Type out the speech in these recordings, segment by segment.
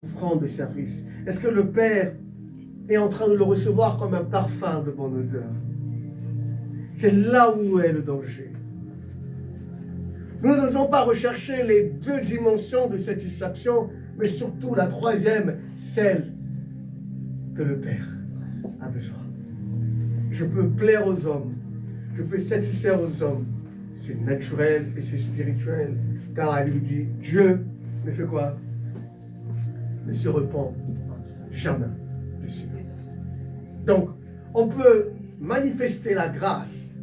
offrande de service? Est-ce que le Père est en train de le recevoir comme un parfum de bonne odeur? C'est là où est le danger. Nous ne devons pas rechercher les deux dimensions de satisfaction, mais surtout la troisième, celle que le Père a besoin. Je peux plaire aux hommes, je peux satisfaire aux hommes. C'est naturel et c'est spirituel. Car il lui dit, Dieu ne fait quoi? Ne se repent jamais de ses œuvres. Donc, on peut manifester la grâce,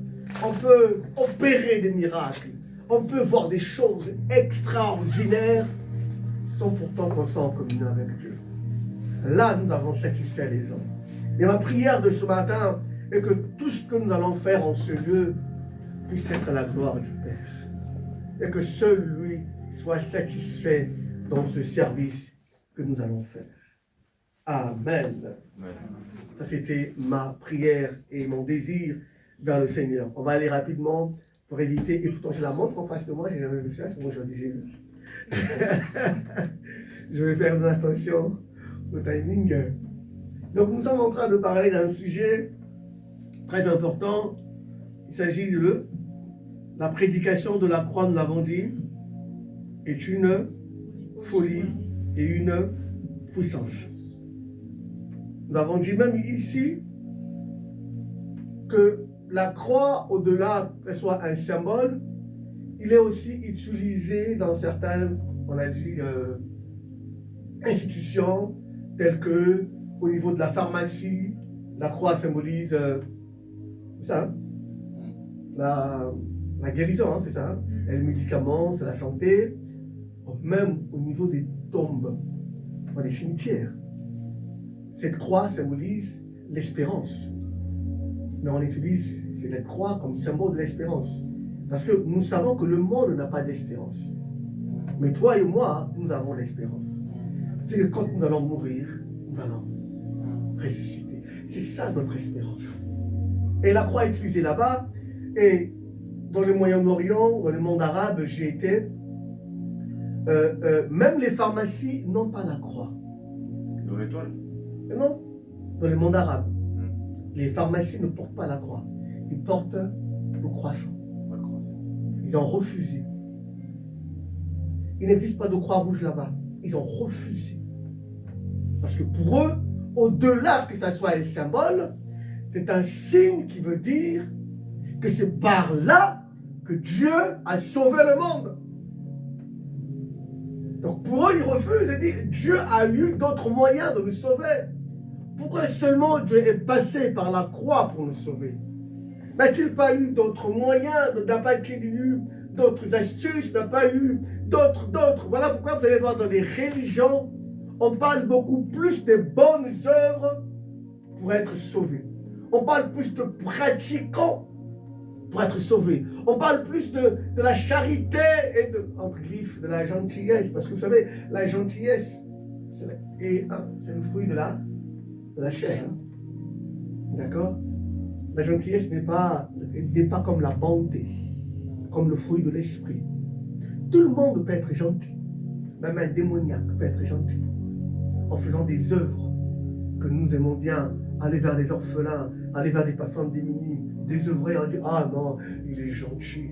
on peut opérer des miracles, on peut voir des choses extraordinaires sans pourtant qu'on soit en communion avec Dieu. Là, nous avons satisfait les hommes. Et ma prière de ce matin est que tout ce que nous allons faire en ce lieu puisse être à la gloire du Père. Et que seul lui soit satisfait dans ce service que nous allons faire. Amen. Amen. Ça, c'était ma prière et mon désir vers le Seigneur. On va aller rapidement pour éviter, et pourtant je la montre en face de moi, j'ai jamais vu ça, c'est moi aujourd'hui j'ai vu. Je vais faire attention au timing. Donc nous sommes en train de parler d'un sujet très important. Il s'agit de la prédication de la croix, nous l'avons dit, est une folie et une puissance. Nous avons dit même ici que la croix, au-delà qu'elle soit un symbole, il est aussi utilisé dans certaines, on a dit, institutions, telles que au niveau de la pharmacie, la croix symbolise ça, la guérison, hein, c'est ça, hein, et les médicaments, c'est la santé, même au niveau des tombes, dans les cimetières. Cette croix symbolise l'espérance. Mais on utilise cette croix comme symbole de l'espérance. Parce que nous savons que le monde n'a pas d'espérance. Mais toi et moi, nous avons l'espérance. C'est que quand nous allons mourir, nous allons ressusciter. C'est ça notre espérance. Et la croix est utilisée là-bas. Et dans le Moyen-Orient, dans le monde arabe, j'ai été. Même les pharmacies n'ont pas la croix. Dans l'étoile? Non, dans le monde arabe. Les pharmacies ne portent pas la croix. Ils portent le croissant. Ils ont refusé. Il n'existe pas de croix rouge là-bas. Ils ont refusé. Parce que pour eux, au-delà que ça soit un symbole, c'est un signe qui veut dire que c'est par là que Dieu a sauvé le monde. Donc pour eux, ils refusent et disent, Dieu a eu d'autres moyens de nous sauver. Pourquoi seulement Dieu est passé par la croix pour nous sauver? N'a-t-il pas eu d'autres moyens? N'a pas-il eu d'autres astuces? N'a pas eu d'autres? Voilà pourquoi vous allez voir dans les religions, on parle beaucoup plus des bonnes œuvres pour être sauvé. On parle plus de pratiquants pour être sauvé. On parle plus de la charité et entre griffes, de la gentillesse. Parce que vous savez, la gentillesse, c'est le fruit de la chair. Hein? D'accord? La gentillesse n'est pas comme la bonté, comme le fruit de l'esprit. Tout le monde peut être gentil. Même un démoniaque peut être gentil. En faisant des œuvres que nous aimons bien, aller vers les orphelins, aller vers des personnes démunies, désœuvrées, on dit, ah non, il est gentil.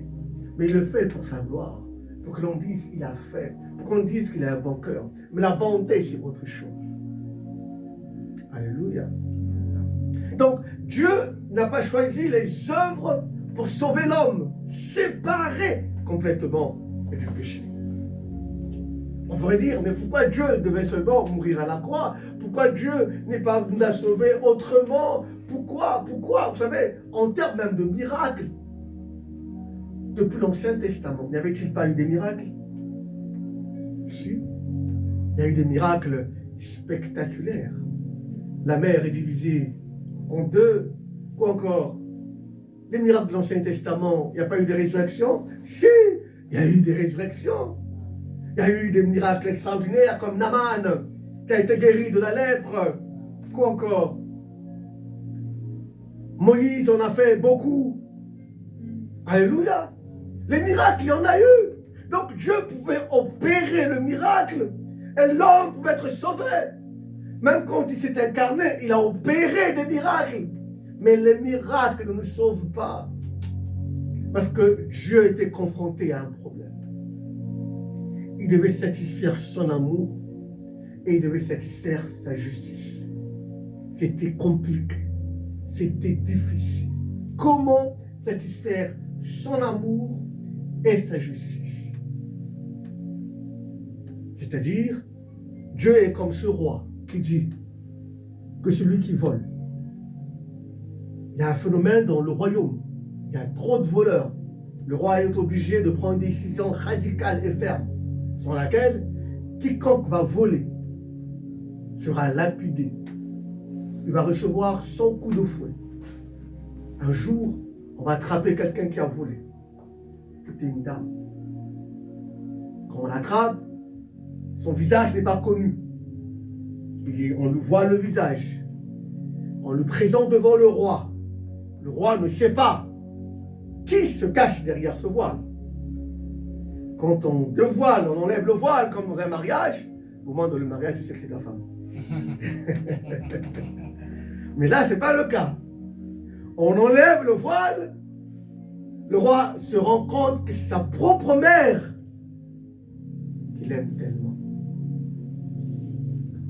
Mais il le fait pour sa gloire, pour que l'on dise qu'il a fait, pour qu'on dise qu'il a un bon cœur. Mais la bonté, c'est autre chose. Alléluia. Donc, Dieu n'a pas choisi les œuvres pour sauver l'homme, séparé complètement du péché. On pourrait dire, mais pourquoi Dieu devait seulement mourir à la croix? Pourquoi Dieu n'est pas nous a sauvés autrement? Pourquoi? Vous savez, en termes même de miracles, depuis l'Ancien Testament, n'y avait-il pas eu des miracles? Si. Il y a eu des miracles spectaculaires. La mer est divisée en deux. Quoi encore? Les miracles de l'Ancien Testament, il n'y a pas eu de résurrection? Si, il y a eu des résurrections. Il y a eu des miracles extraordinaires comme Naaman, qui a été guéri de la lèpre. Quoi encore? Moïse en a fait beaucoup. Alléluia. Les miracles, il y en a eu. Donc Dieu pouvait opérer le miracle Et l'homme pouvait être sauvé. Même quand il s'est incarné, il a opéré des miracles. Mais les miracles ne nous sauvent pas. Parce que Dieu était confronté à un problème. Il devait satisfaire son amour et il devait satisfaire sa justice. C'était compliqué. C'était difficile. Comment satisfaire son amour et sa justice? C'est-à-dire, Dieu est comme ce roi qui dit que celui qui vole, il y a un phénomène dans le royaume, il y a trop de voleurs. Le roi est obligé de prendre une décision radicale et ferme, sur laquelle quiconque va voler sera lapidé. Il va recevoir 100 coups de fouet. Un jour, on va attraper quelqu'un qui a volé. C'était une dame. Quand on l'attrape, son visage n'est pas connu. On lui voit le visage. On le présente devant le roi. Le roi ne sait pas qui se cache derrière ce voile. Quand on dévoile, on enlève le voile comme dans un mariage. Au moment de le mariage, tu sais que c'est ta femme. Mais là, ce n'est pas le cas. On enlève le voile. Le roi se rend compte que c'est sa propre mère qu'il aime tellement.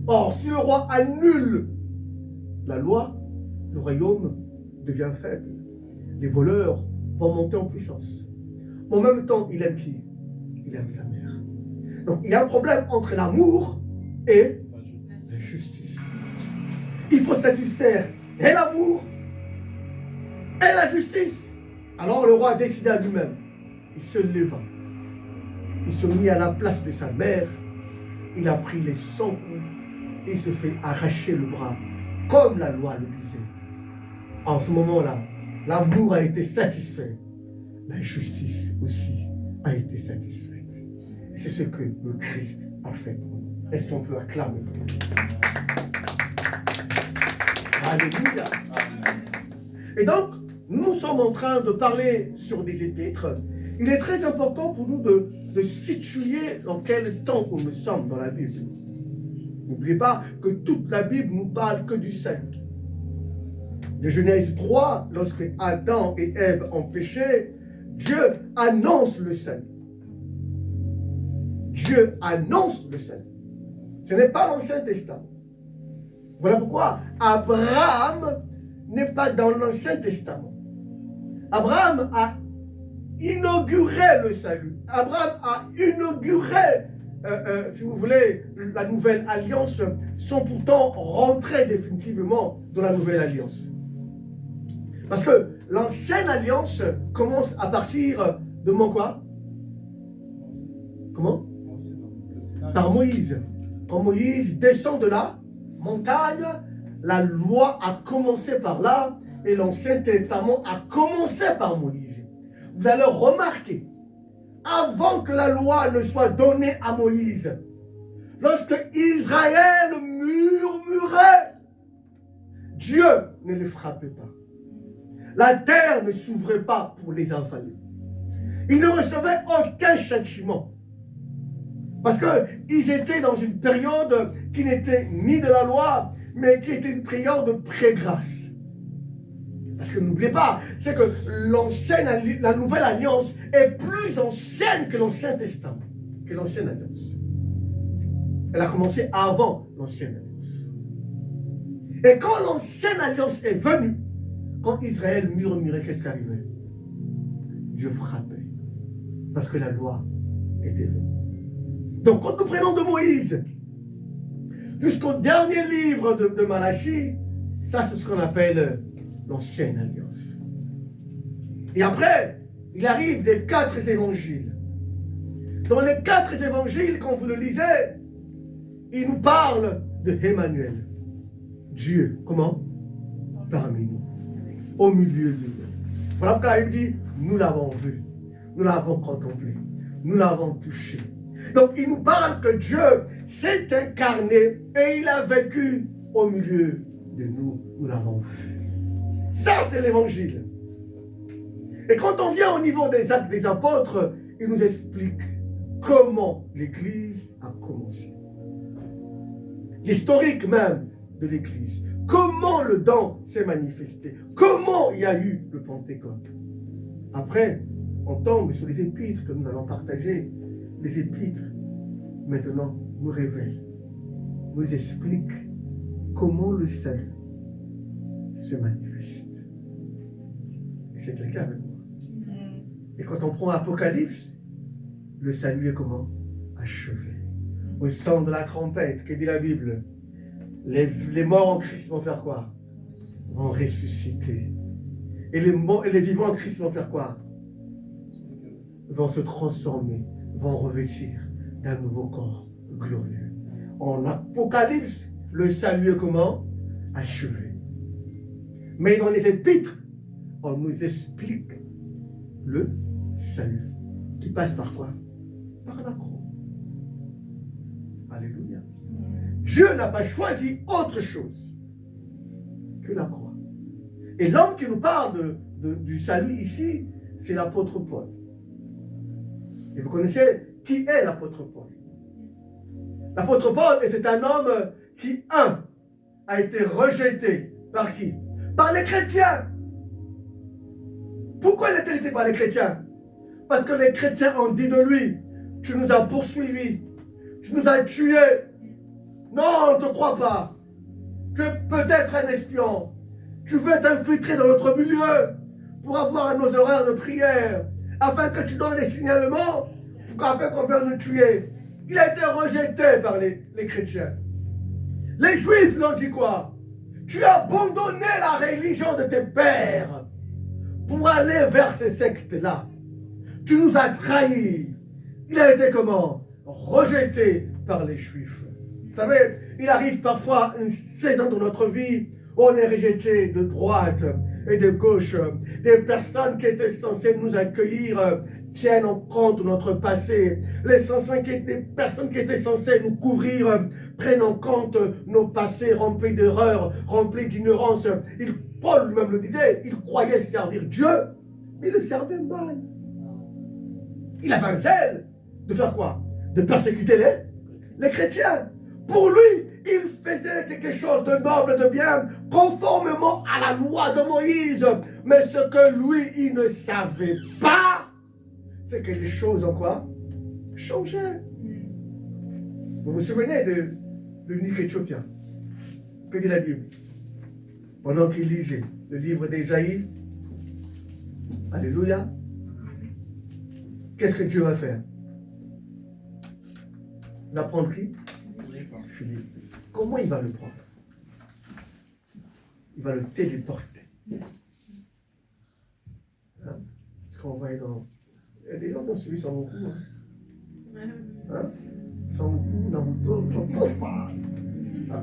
Or, si le roi annule la loi, le royaume devient faible. Les voleurs vont monter en puissance. En même temps, il aime qui? Il aime sa mère. Donc, il y a un problème entre l'amour et la justice. Il faut satisfaire et l'amour et la justice. Alors, le roi décida lui-même. Il se leva. Il se mit à la place de sa mère. Il a pris les 100 coups et il se fait arracher le bras, comme la loi le disait. En ce moment-là, l'amour a été satisfait. La justice aussi a été satisfaite. C'est ce que le Christ a fait pour nous. Est-ce qu'on peut acclamer pour lui? Alléluia. Et donc, nous sommes en train de parler sur des épîtres. Il est très important pour nous de situer dans quel temps nous sommes dans la Bible. N'oubliez pas que toute la Bible nous parle que du salut. De Genèse 3, lorsque Adam et Ève ont péché, Dieu annonce le salut. Dieu annonce le salut. Ce n'est pas l'Ancien Testament. Voilà pourquoi Abraham n'est pas dans l'Ancien Testament. Abraham a inauguré le salut. Abraham a inauguré, si vous voulez, la nouvelle alliance, sans pourtant rentrer définitivement dans la nouvelle alliance. Parce que l'ancienne alliance commence à partir de mon quoi? Comment? Par Moïse. Quand Moïse descend de la montagne, la loi a commencé par là et l'Ancien Testament a commencé par Moïse. Vous allez remarquer, avant que la loi ne soit donnée à Moïse, lorsque Israël murmurait, Dieu ne les frappait pas. La terre ne s'ouvrait pas pour les avaler. Ils ne recevaient aucun châtiment. Parce qu'ils étaient dans une période qui n'était ni de la loi, mais qui était une période de pré-grâce. Parce que n'oubliez pas, c'est que la nouvelle alliance est plus ancienne que l'Ancien Testament, que l'Ancienne Alliance. Elle a commencé avant l'Ancienne Alliance. Et quand l'Ancienne Alliance est venue, quand Israël murmurait, qu'est-ce qui arrivait? Dieu frappait. Parce que la loi était venue. Donc, quand nous prenons de Moïse jusqu'au dernier livre de Malachie, ça c'est ce qu'on appelle l'Ancienne Alliance. Et après, il arrive les 4 évangiles. Dans les 4 évangiles, quand vous le lisez, il nous parle de Emmanuel. Dieu, comment? Parmi nous, au milieu de nous. Voilà pourquoi il dit, nous l'avons vu, nous l'avons contemplé, nous l'avons touché. Donc il nous parle que Dieu s'est incarné et il a vécu au milieu de nous, nous l'avons vu. Ça c'est l'évangile. Et quand on vient au niveau des actes des apôtres, il nous explique comment l'église a commencé. l'historique même de l'Église. Comment le don s'est manifesté? Comment il y a eu le Pentecôte? Après, on tombe sur les épîtres que nous allons partager. Les épîtres, maintenant, nous révèlent, nous expliquent comment le salut se manifeste. Et c'est le cas avec moi. Et quand on prend Apocalypse, le salut est comment? Achevé. Au son de la trompette, que dit la Bible, les morts en Christ vont faire quoi? Vont ressusciter. Et les vivants en Christ vont faire quoi? Vont se transformer, vont revêtir d'un nouveau corps glorieux. En Apocalypse, le salut est comment? Achevé. Mais dans les épîtres, on nous explique le salut qui passe par quoi? Par la croix. Alléluia. Dieu n'a pas choisi autre chose que la croix. Et l'homme qui nous parle du salut ici, c'est l'apôtre Paul. Et vous connaissez qui est l'apôtre Paul? L'apôtre Paul était un homme qui, a été rejeté par qui? Par les chrétiens. Pourquoi il a été rejeté par les chrétiens? Parce que les chrétiens ont dit de lui, tu nous as poursuivis, tu nous as tués. Non, on ne te croit pas. Tu es peut-être un espion. Tu veux t'infiltrer dans notre milieu pour avoir nos horaires de prière, afin que tu donnes les signalements, afin qu'on puisse nous tuer. Il a été rejeté par les chrétiens. Les Juifs l'ont dit quoi? Tu as abandonné la religion de tes pères pour aller vers ces sectes-là. Tu nous as trahis. Il a été comment? Rejeté par les Juifs. Vous savez, il arrive parfois une saison de notre vie où on est rejeté de droite et de gauche. Des personnes qui étaient censées nous accueillir tiennent en compte notre passé. Les personnes qui étaient censées nous couvrir prennent en compte nos passés remplis d'erreurs, remplis d'ignorance. Paul lui-même le disait, il croyait servir Dieu, mais il le servait mal. Il avait un zèle de faire quoi? De persécuter les chrétiens. Pour lui, il faisait quelque chose de noble, de bien, conformément à la loi de Moïse. Mais ce que lui, il ne savait pas, c'est que les choses ont quoi? Changé. Vous vous souvenez de l'unique Éthiopien? Que dit la Bible? Pendant qu'il lisait le livre d'Ésaïe, alléluia, qu'est-ce que Dieu va faire? Il va prendre qui? Philippe. Comment il va le prendre? Il va le téléporter. Hein? Ce qu'on voit dans... Il y a des gens qui ont suivi son coup. Hein? Son coup, Naruto, son coffre.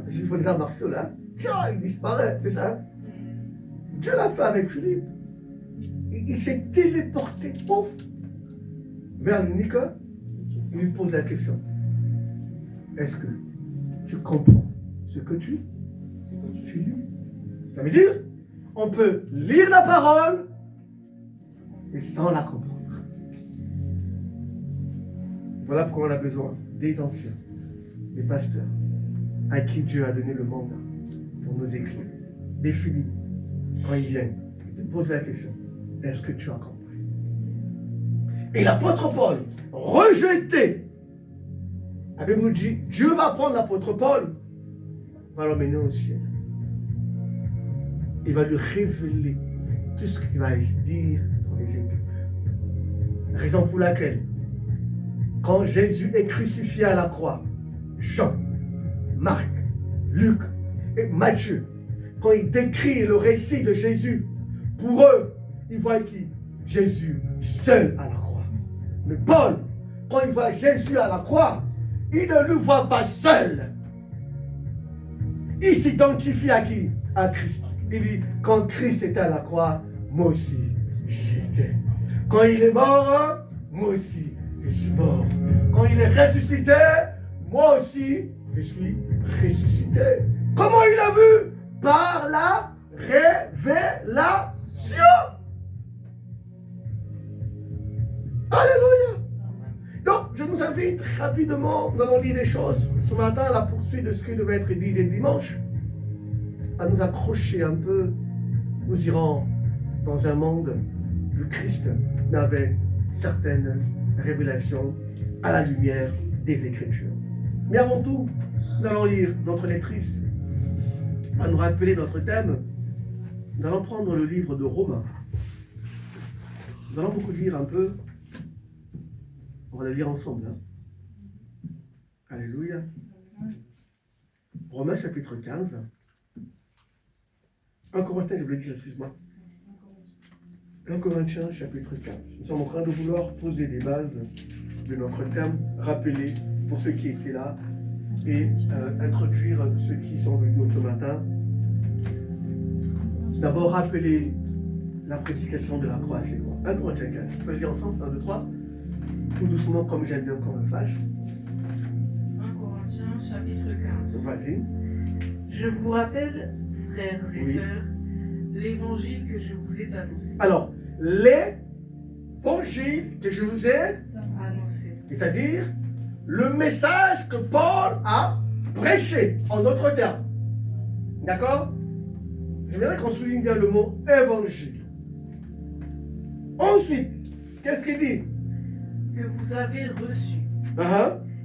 Il faut les arts martiaux là. Tiens, il disparaît, c'est ça? Dieu l'a fait avec Philippe. Il s'est téléporté, pouf, vers l'unique. Il lui pose la question. Est-ce que tu comprends ce que tu lis? Ça veut dire, on peut lire la parole et sans la comprendre. Voilà pourquoi on a besoin des anciens, des pasteurs, à qui Dieu a donné le mandat pour nous écrire. Des Philippe, quand ils viennent, ils te posent la question, est-ce que tu as compris? Et l'apôtre Paul, rejeté, la Bible nous dit, Dieu va prendre l'apôtre Paul, va l'emmener au ciel. Il va lui révéler tout ce qu'il va dire dans les Épîtres. Raison pour laquelle, quand Jésus est crucifié à la croix, Jean, Marc, Luc et Matthieu, quand ils décrivent le récit de Jésus, pour eux, ils voient qui? Jésus seul à la croix. Mais Paul, quand il voit Jésus à la croix, il ne le voit pas seul. Il s'identifie à qui? À Christ. Il dit, quand Christ était à la croix, moi aussi, j'y étais. Quand il est mort, moi aussi, je suis mort. Quand il est ressuscité, moi aussi, je suis ressuscité. Comment il a vu? Par la révélation. Alléluia. Donc, je nous t'invite rapidement, nous allons lire des choses ce matin à la poursuite de ce qui devait être dit les dimanches, à nous accrocher un peu. Nous irons dans un monde du Christ, mais avec certaines révélations à la lumière des Écritures. Mais avant tout, nous allons lire notre lectrice, à nous rappeler notre thème. Nous allons prendre le livre de Romains. Nous allons beaucoup lire un peu. On va le lire ensemble. Hein. Alléluia. Romains chapitre 15. 1 Corinthiens, je voulais dire, excuse-moi. 1 Corinthiens chapitre 15. Nous sommes en train de vouloir poser les bases de notre thème, rappeler pour ceux qui étaient là et introduire ceux qui sont venus ce matin. D'abord, rappeler la prédication de la croix, c'est quoi? 1 Corinthiens 15. On peut le dire ensemble, 1, 2, 3. Tout doucement, comme j'aime bien qu'on le fasse. 1 Corinthiens chapitre 15. Vas-y. Je vous rappelle, frères et sœurs, l'évangile que je vous ai annoncé. Alors, l'évangile que je vous ai Annoncé. c'est-à-dire le message que Paul a prêché, en d'autres termes. D'accord? J'aimerais qu'on souligne bien le mot évangile. Ensuite, qu'est-ce qu'il dit? Que vous avez reçu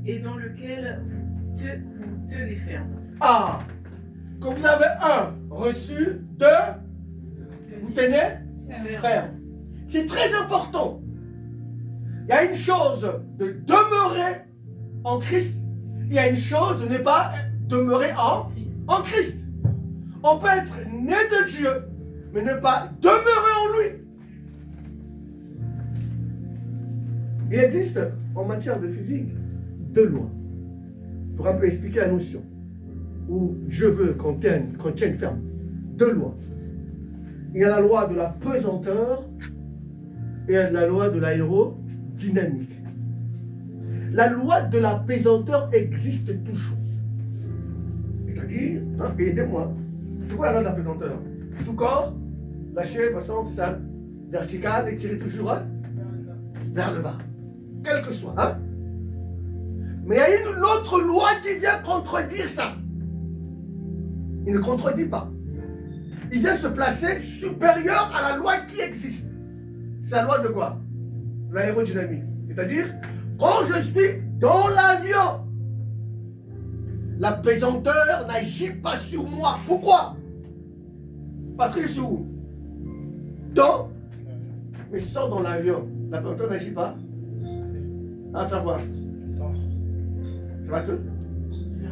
et dans lequel vous tenez ferme. Ah, que vous avez reçu, vous tenez ferme. C'est très important. Il y a une chose de demeurer en Christ. Il y a une chose de ne pas demeurer en Christ. On peut être né de Dieu, mais ne pas demeurer en lui. Il existe en matière de physique deux lois. Pour un peu expliquer la notion. Où Dieu veut qu'on tienne ferme. Deux lois. Il y a la loi de la pesanteur et il y a la loi de l'aérodynamique. La loi de la pesanteur existe toujours. C'est-à-dire, aidez-moi. C'est quoi la loi de la pesanteur? Tout corps, lâché de façon, c'est ça, verticale et tiré toujours vers le bas. Quel que soit. Hein? Mais il y a une autre loi qui vient contredire ça. Il ne contredit pas. Il vient se placer supérieur à la loi qui existe. C'est la loi de quoi? L'aérodynamique. C'est-à-dire, quand je suis dans l'avion, la pesanteur n'agit pas sur moi. Pourquoi? Parce que je suis où? Dans, mais sans dans l'avion. La pesanteur n'agit pas. À faire quoi? Ça va tout?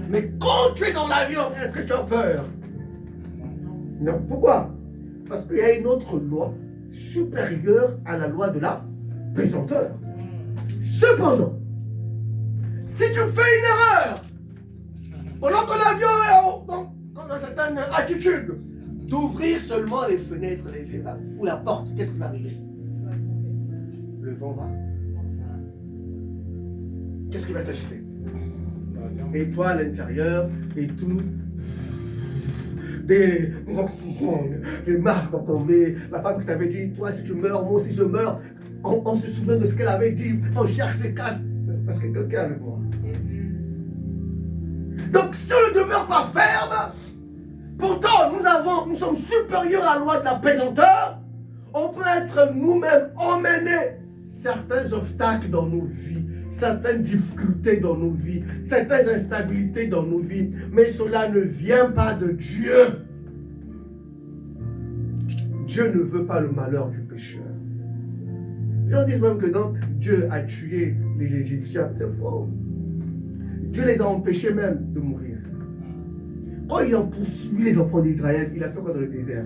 Mais quand tu es dans l'avion, est-ce que tu as peur? Non. Pourquoi? Parce qu'il y a une autre loi supérieure à la loi de la pesanteur. Cependant, si tu fais une erreur, pendant que l'avion est dans une certaine attitude, d'ouvrir seulement les fenêtres ou la porte, qu'est-ce qui va arriver? Le vent va. Qu'est-ce qui va s'agiter? Et toi à l'intérieur, et tout, des oxygènes, des masques vont tomber. La femme qui t'avait dit, toi si tu meurs, moi aussi je meurs. On se souvient de ce qu'elle avait dit, on cherche les casques. Parce que quelqu'un est avec moi. Donc si on ne demeure pas ferme, pourtant nous sommes supérieurs à la loi de la pesanteur, on peut être nous-mêmes emmenés certains obstacles dans nos vies, certaines difficultés dans nos vies, certaines instabilités dans nos vies, mais cela ne vient pas de Dieu. Dieu ne veut pas le malheur du pécheur. Les gens disent même que non, Dieu a tué les Égyptiens. C'est faux. Dieu les a empêchés même de mourir. Quand il a poursuivi les enfants d'Israël, il a fait quoi dans le désert?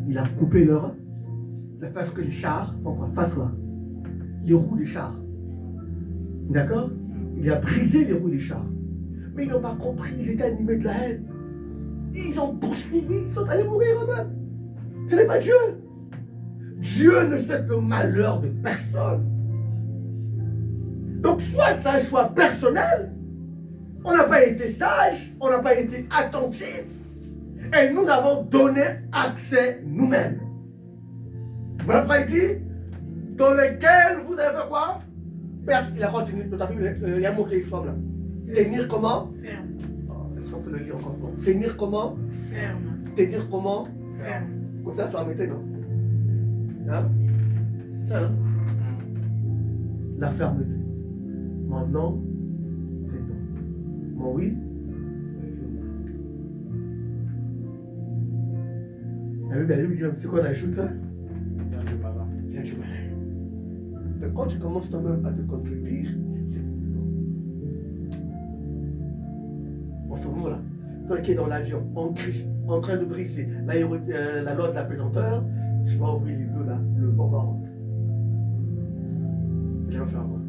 Il a coupé leur... Il a fait ce que les chars font quoi? Fassent quoi? Les roues des chars. D'accord? Il a brisé les roues des chars. Mais ils n'ont pas compris, ils étaient animés de la haine. Ils ont poursuivi, ils sont allés mourir eux-mêmes. Ce n'est pas Dieu. Dieu ne souhaite le malheur de personne. Donc soit c'est un choix personnel, on n'a pas été sage, on n'a pas été attentif, et nous avons donné accès nous-mêmes. Voilà pourquoi il dit, dans lesquels vous avez fait quoi? père, il a retenu, il y a un mot qui est fort là. Tenir comment? Ferme. Est-ce qu'on peut le lire encore fort? Tenir comment? Ferme. Tenir comment? Ferme. Comme ça, fermeté, non? Hein? Ça, non? La fermeté. Mon non, c'est non. Mon oui, c'est oui. La Bible, elle dit, c'est qu'on ajoute, hein? Viens du malin. Donc quand tu commences toi-même à te contredire, c'est non. En ce moment-là, toi qui es dans l'avion, en Christ, en train de briser la loi de la pesanteur, tu vas ouvrir les bleus là, le vent va rentrer. Il va faire voir.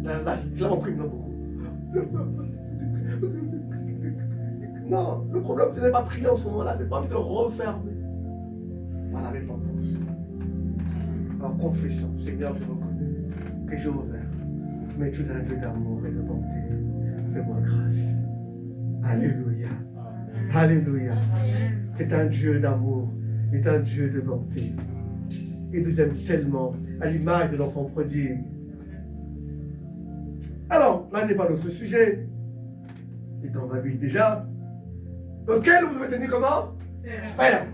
Là, on prime beaucoup. Non, le problème, ce n'est pas prier en ce moment-là, c'est pas de refermer par la repentance. En confessant, Seigneur, je reconnais que j'ai ouvert, mais tu es un Dieu d'amour et de bonté. Fais-moi grâce. Alléluia. Alléluia. Tu es un Dieu d'amour, tu es un Dieu de bonté. Il nous aime tellement, à l'image de l'enfant prodigue. Alors, là n'est pas notre sujet. Et on va vite déjà. Auquel vous devez tenir comment? Ferme.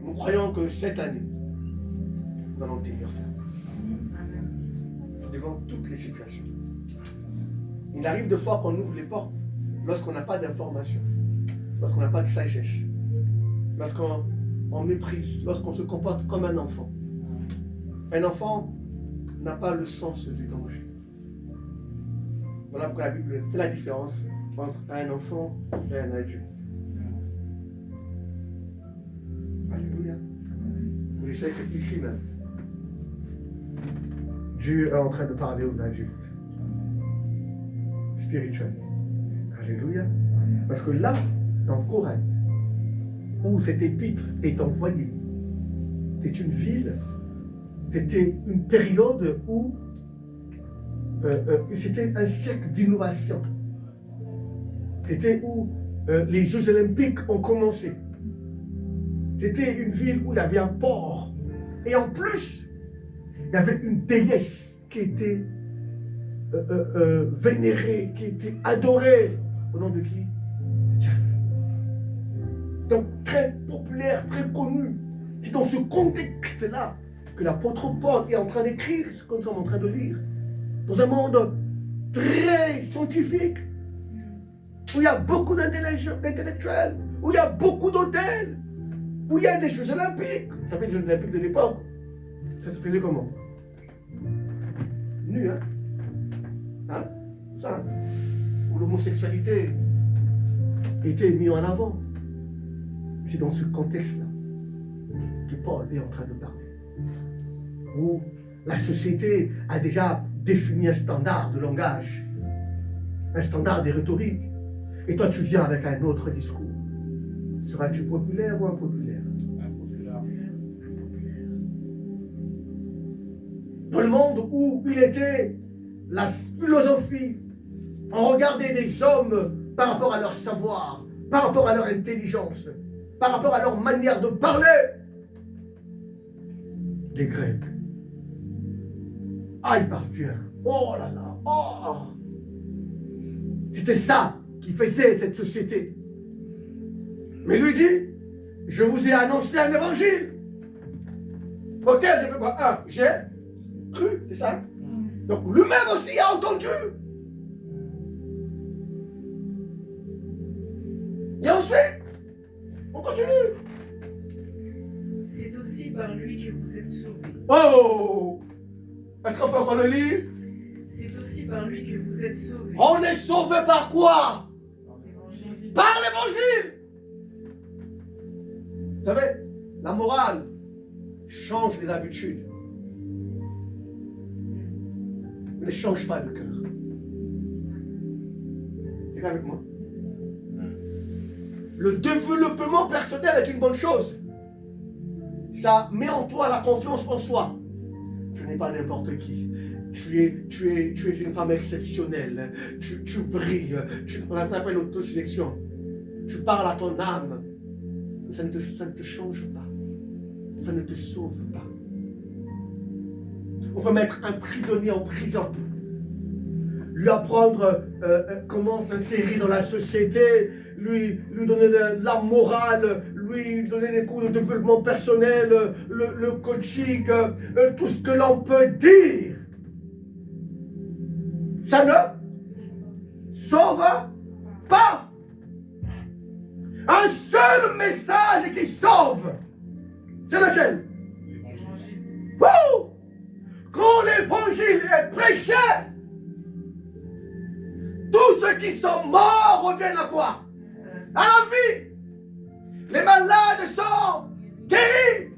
Nous croyons que cette année, nous allons tenir ferme. Devant toutes les situations. Il arrive de fois qu'on ouvre les portes lorsqu'on n'a pas d'information, lorsqu'on n'a pas de sagesse, lorsqu'on méprise, lorsqu'on se comporte comme un enfant. Un enfant n'a pas le sens du danger. Voilà pourquoi la Bible fait la différence entre un enfant et un adulte. Alléluia. Vous savez que ici même, Dieu est en train de parler aux adultes spirituels. Alléluia. Parce que là, dans Corinthe, où cette épître est envoyée, c'est une ville, c'était une période où c'était un siècle d'innovation. C'était où les Jeux olympiques ont commencé. C'était une ville où il y avait un port. Et en plus, il y avait une déesse qui était vénérée, qui était adorée. Au nom de qui? Dieu. Donc très populaire, très connue. C'est dans ce contexte-là que l'apôtre Paul est en train d'écrire ce que nous sommes en train de lire. Dans un monde très scientifique, où il y a beaucoup d'intellectuels, où il y a beaucoup d'hôtels, où il y a des Jeux olympiques. Vous savez, les Jeux olympiques de l'époque, ça se faisait comment? Nu, hein? Hein? Ça. Où l'homosexualité était mise en avant. C'est dans ce contexte-là que Paul est en train de parler. Où la société a déjà défini un standard de langage, un standard de rhétorique. Et toi, tu viens avec un autre discours. Seras-tu populaire ou impopulaire? Impopulaire. Dans le monde où il était la philosophie, on regardait des hommes par rapport à leur savoir, par rapport à leur intelligence, par rapport à leur manière de parler. Les Grecs. Ah, ils parlent bien. Oh là là. Oh. C'était ça qui faisait cette société. Mais lui dit, je vous ai annoncé un évangile. Auquel j'ai fait quoi? J'ai cru, c'est ça? Donc lui-même aussi a entendu. Et ensuite, on continue. C'est aussi par lui que vous êtes sauvés. Oh! Est-ce qu'on peut encore le lire? C'est aussi par lui que vous êtes sauvés. On est sauvé par quoi? Par l'évangile. Vous savez, la morale change les habitudes. Mais ne change pas le cœur. T'es là avec moi? Le développement personnel est une bonne chose. Ça met en toi la confiance en soi. Tu n'es pas n'importe qui. Tu es une femme exceptionnelle. Tu brilles. On appelle l'autosélection. Tu parles à ton âme. Ça ne te change pas. Ça ne te sauve pas. On peut mettre un prisonnier en prison. Lui apprendre comment s'insérer dans la société, lui donner de la morale, lui donner des cours de développement personnel, le coaching, tout ce que l'on peut dire. Ça ne sauve pas. Un seul message qui sauve. C'est lequel? L'évangile. Wow! Quand l'évangile est prêché, tous ceux qui sont morts reviennent à quoi? À la vie. Les malades sont guéris.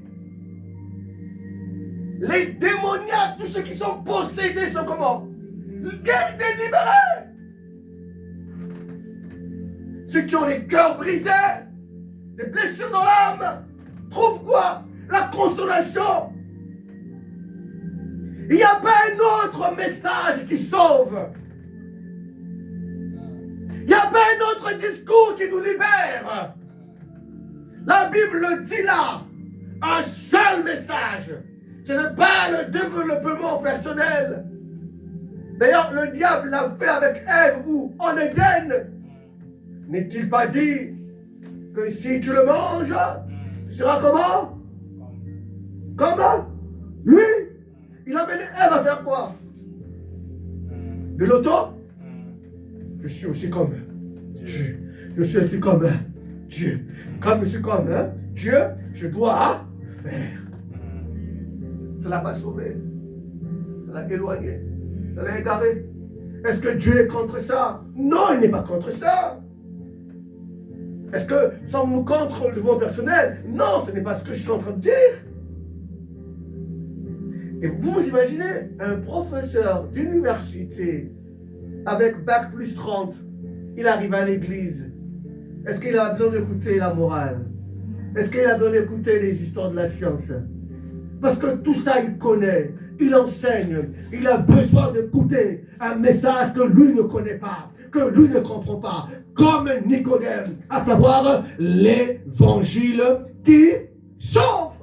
Les démoniaques, tous ceux qui sont possédés sont comment? Délibérés. Ceux qui ont les cœurs brisés, des blessures dans l'âme, trouvent quoi? La consolation. Il n'y a pas un autre message qui sauve. Il n'y a pas un autre discours qui nous libère. La Bible le dit là. Un seul message. Ce n'est pas le développement personnel. D'ailleurs, le diable l'a fait avec Ève ou en Éden. N'est-il pas dit que si tu le manges, tu seras comment? Comment? Lui, il a amené Ève à faire quoi? De l'auto? Je suis aussi comme Dieu. Je suis aussi comme Dieu. Comme je suis comme Dieu, je dois faire. Ça l'a pas sauvé. Ça l'a éloigné. Ça l'a égaré. Est-ce que Dieu est contre ça? Non, il n'est pas contre ça. Est-ce que sommes-nous contre le développement personnel? Non, ce n'est pas ce que je suis en train de dire. Et vous imaginez un professeur d'université avec bac plus 30, il arrive à l'église. Est-ce qu'il a besoin d'écouter la morale? Est-ce qu'il a besoin d'écouter les histoires de la science? Parce que tout ça, il connaît, il enseigne, il a besoin d'écouter un message que lui ne connaît pas, que lui ne comprend pas, comme Nicodème, à savoir l'évangile qui sauve.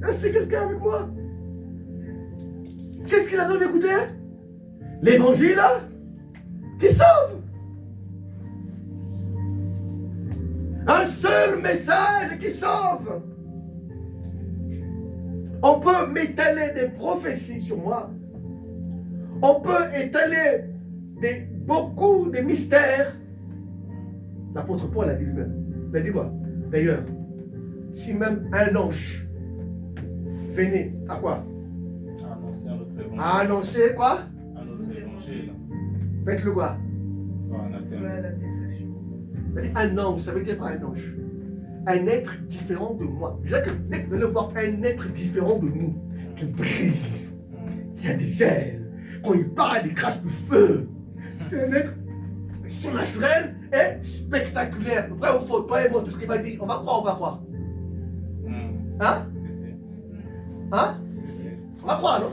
Est-ce que quelqu'un avec moi? Qu'est-ce qu'il a besoin d'écouter? L'évangile qui sauve. Un seul message qui sauve. On peut m'étaler des prophéties sur moi. On peut étaler beaucoup de mystères. L'apôtre Paul a dit lui-même. Mais dis quoi? D'ailleurs, si même un ange venait à quoi? À annoncer un autre évangile. À annoncer quoi? Un autre évangile. Faites-le quoi? Soit un athème. La destruction. Un ange, ça veut dire pas un ange. Un être différent de moi. Déjà que dès que vous allez voir un être différent de nous, qui brille, qui a des ailes, quand il parle, il crache du feu. C'est un être surnaturel et spectaculaire. Vrai ou faux? Toi et moi, tout ce qu'il va dire, on va croire ou on va croire? Hein? Hein? On va croire, non?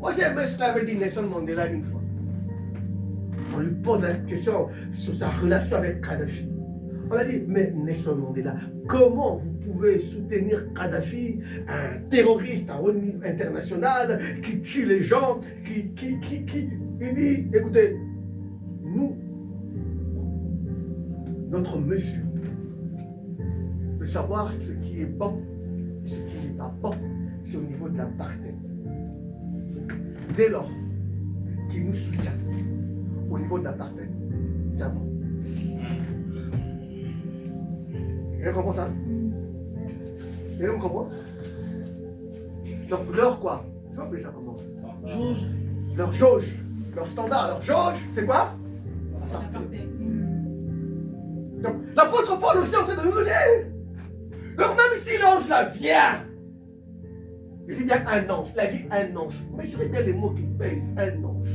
Moi, j'ai aimé ce qu'avait dit Nelson Mandela une fois. On lui pose la question sur sa relation avec Kadhafi. On a dit, mais Nelson Mandela, comment vous pouvez soutenir Kadhafi, un terroriste à haut niveau international, qui tue les gens, qui... Il dit, écoutez, nous, notre mesure de savoir ce qui est bon et ce qui n'est pas bon, c'est au niveau de la partie. Dès lors qu'il nous soutient au niveau de la partie, c'est bon. Quelqu'un comprend ça? Quelqu'un me comprend? Donc leur quoi? Je vais appeler ça comment? Jauge. Leur jauge, leur standard, leur jauge, c'est quoi? La partie. Donc l'apôtre Paul aussi est en train de nous le dire. Donc même si l'ange là vient, il dit bien un ange, il a dit un ange, mais je bien les mots qu'il pèse, un ange.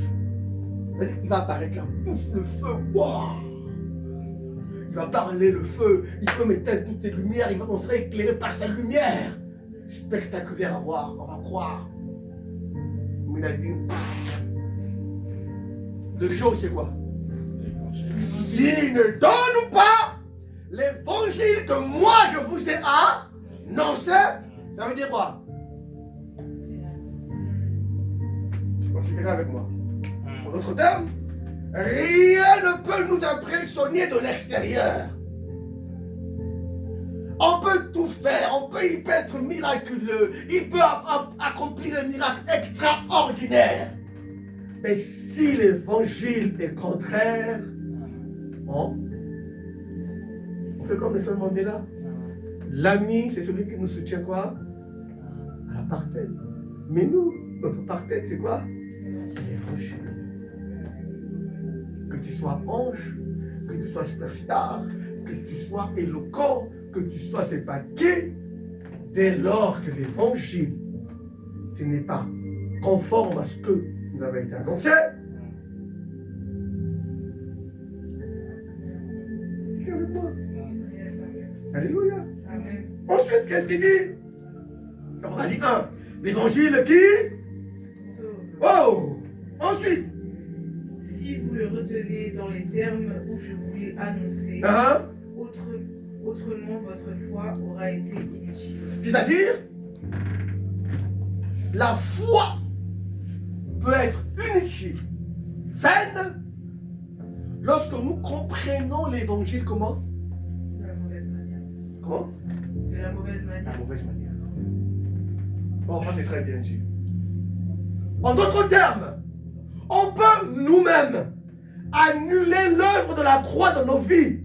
Il va apparaître là, pouf, le feu, waouh! Il va parler le feu, il peut m'éteindre toutes les lumières, on sera éclairé par sa lumière. Spectaculaire à voir, on va croire. Mais il a dit, le jour c'est quoi? S'il ne donne pas l'évangile que moi je vous ai annoncé, Ça veut dire quoi? Considérez avec moi. En d'autres termes, rien ne peut nous impressionner de l'extérieur. On peut tout faire, il peut être miraculeux, il peut accomplir un miracle extraordinaire. Mais si l'évangile est contraire, on fait comme Nelson Mandela. L'ami, c'est celui qui nous soutient quoi? À la parfaite. Mais nous, notre parfaite, c'est quoi? L'évangile. Que tu sois ange, que tu sois superstar, que tu sois éloquent, que tu sois sépaqué, dès lors que l'évangile, ce n'est pas conforme à ce que nous avons été annoncé, c'est avec moi. Alléluia. Ensuite, qu'est-ce qu'il dit? On a dit l'évangile qui? Oh! Ensuite, si vous le retenez dans les termes où je vous l'ai annoncé, autrement votre foi aura été inutile. C'est-à-dire, la foi peut être inutile, vaine, lorsque nous comprenons l'évangile comment? De la mauvaise manière. Comment? De la mauvaise manière. La mauvaise manière. Bon, ça c'est très bien dit. En d'autres termes, on peut nous-mêmes annuler l'œuvre de la croix dans nos vies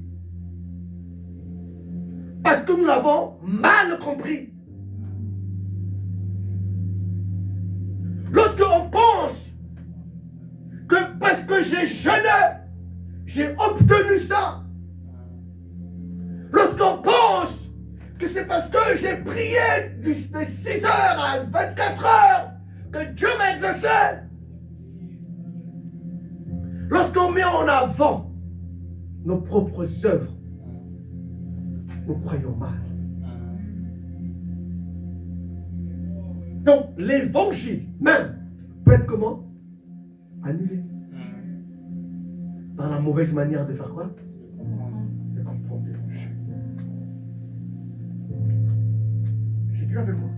parce que nous l'avons mal compris. Lorsque on pense que parce que j'ai jeûné, j'ai obtenu ça. Lorsqu'on pense que c'est parce que j'ai prié de 6 heures à 24 heures que Dieu m'a exaucé. Lorsqu'on met en avant nos propres œuvres, nous croyons mal. Donc, l'évangile même peut être comment? Annulé. Par la mauvaise manière de faire quoi? De comprendre l'évangile. C'est Dieu avec moi.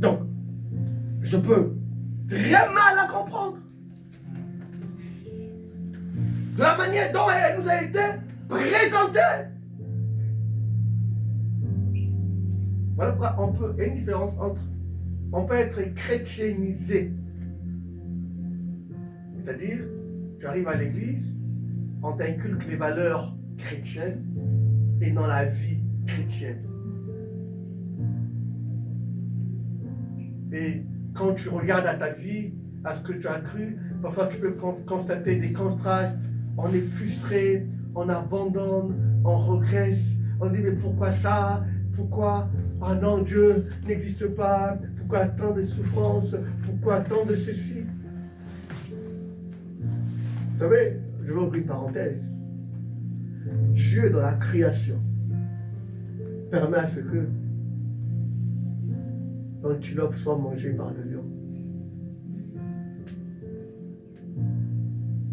Donc, je peux très mal la comprendre. De la manière dont elle nous a été présentée. Voilà pourquoi on peut, il y a une différence entre, on peut être chrétienisé. C'est-à-dire, tu arrives à l'église, on t'inculque les valeurs chrétiennes et dans la vie chrétienne. Et quand tu regardes à ta vie, à ce que tu as cru, parfois tu peux constater des contrastes. On est frustré, on abandonne, on regresse. On dit mais pourquoi ça? Pourquoi? Ah non, Dieu n'existe pas. Pourquoi tant de souffrances? Pourquoi tant de ceci? Vous savez, je vais ouvrir une parenthèse. Dieu dans la création permet à ce que l'antilope soit mangé par le lion.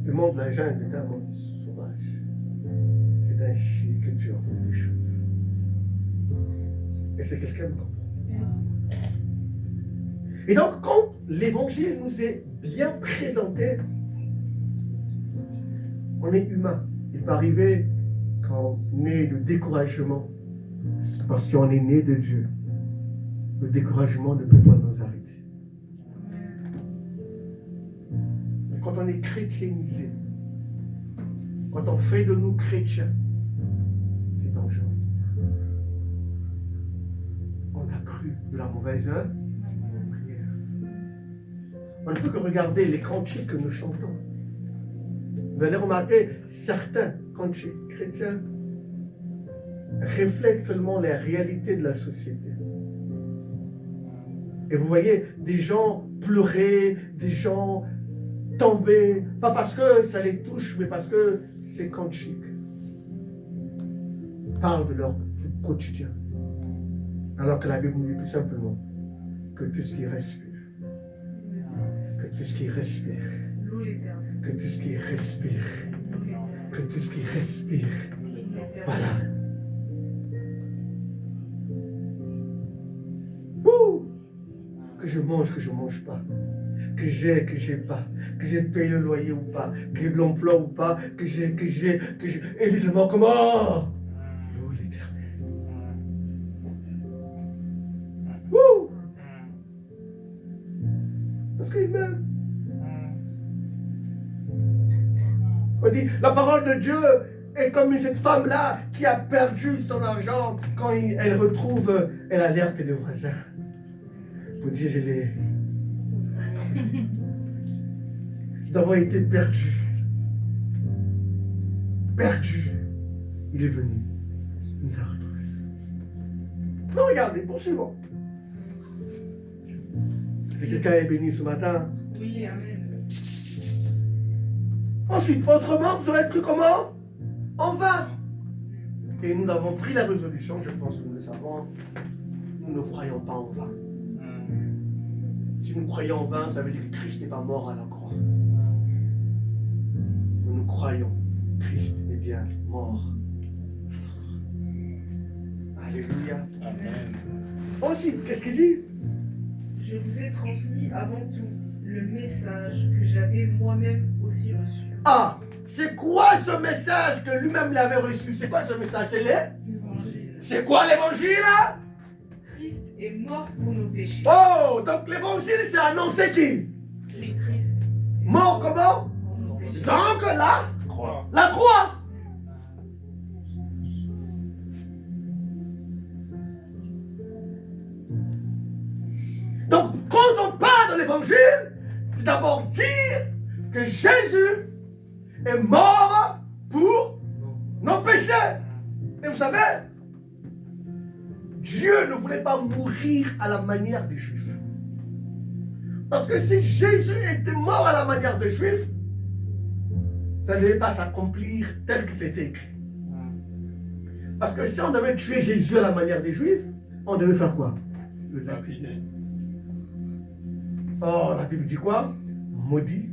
Le monde de la jungle est un monde sauvage. C'est ainsi que Dieu a voulu les choses. Et c'est quelqu'un qui comprend. Et donc, quand l'évangile nous est bien présenté, on est humain. Il peut arriver quand on est de découragement, parce qu'on est né de Dieu. Le découragement ne peut pas nous arrêter. Mais quand on est chrétienisé, quand on fait de nous chrétiens, c'est dangereux. On a cru de la mauvaise heure, prière. On ne peut que regarder les cantiques que nous chantons. Vous allez remarquer, certains cantiques chrétiens reflètent seulement les réalités de la société. Et vous voyez des gens pleurer, des gens tomber, pas parce que ça les touche, mais parce que c'est cantique. Parlent de leur quotidien. Alors que la Bible nous dit tout simplement que tout ce qui respire, que tout ce qui respire, que tout ce qui respire, que tout ce qui respire, voilà. mange, que je ne mange pas, que j'ai pas, que j'ai payé le loyer ou pas, que j'ai de l'emploi ou pas, que j'ai. Et lui seulement comment? Loue l'Éternel. Wouh! Parce qu'il m'aime. On dit, la parole de Dieu est comme cette femme-là qui a perdu son argent. Quand elle retrouve, elle alerte le voisin. Pour dire, nous avons été perdus. Perdus. Il est venu. Il nous a retrouvés. Non, regardez, poursuivons. Si quelqu'un est béni ce matin. Oui, amen. Ensuite, autrement, vous aurez cru comment? En vain. Et nous avons pris la résolution, je pense que nous le savons, nous ne croyons pas en vain. Si nous croyons en vain, ça veut dire que Christ n'est pas mort à la croix. Nous croyons, Christ est bien mort. Alléluia. Amen. Ensuite, qu'est-ce qu'il dit? Je vous ai transmis avant tout le message que j'avais moi-même aussi reçu. Ah, c'est quoi ce message que lui-même l'avait reçu? C'est quoi ce message? C'est L'évangile. C'est quoi l'évangile là? Christ est mort pour nos péchés. Oh, donc l'évangile c'est annoncer qui? Christ. Mort comment? Pour nos péchés. Donc là, Croix. la croix. Donc quand on parle de l'évangile, c'est d'abord dire que Jésus est mort pour nos péchés. Et vous savez, Dieu ne voulait pas mourir à la manière des Juifs. Parce que si Jésus était mort à la manière des Juifs, ça ne devait pas s'accomplir tel que c'était écrit. Parce que si on devait tuer Jésus à la manière des Juifs, on devait faire quoi? Le lapider. Or, la Bible dit quoi? Maudit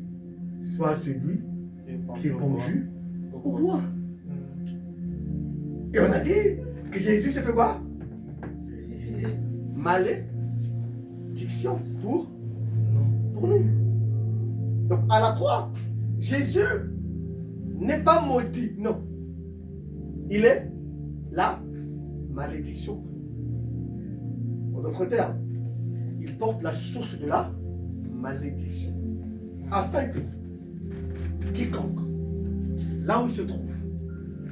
soit celui qui est pendu au bois. Et on a dit que Jésus s'est fait quoi? Malédiction pour nous. Donc à la croix, Jésus n'est pas maudit, non. Il est la malédiction. En d'autres termes, il porte la source de la malédiction. Afin que quiconque, là où il se trouve,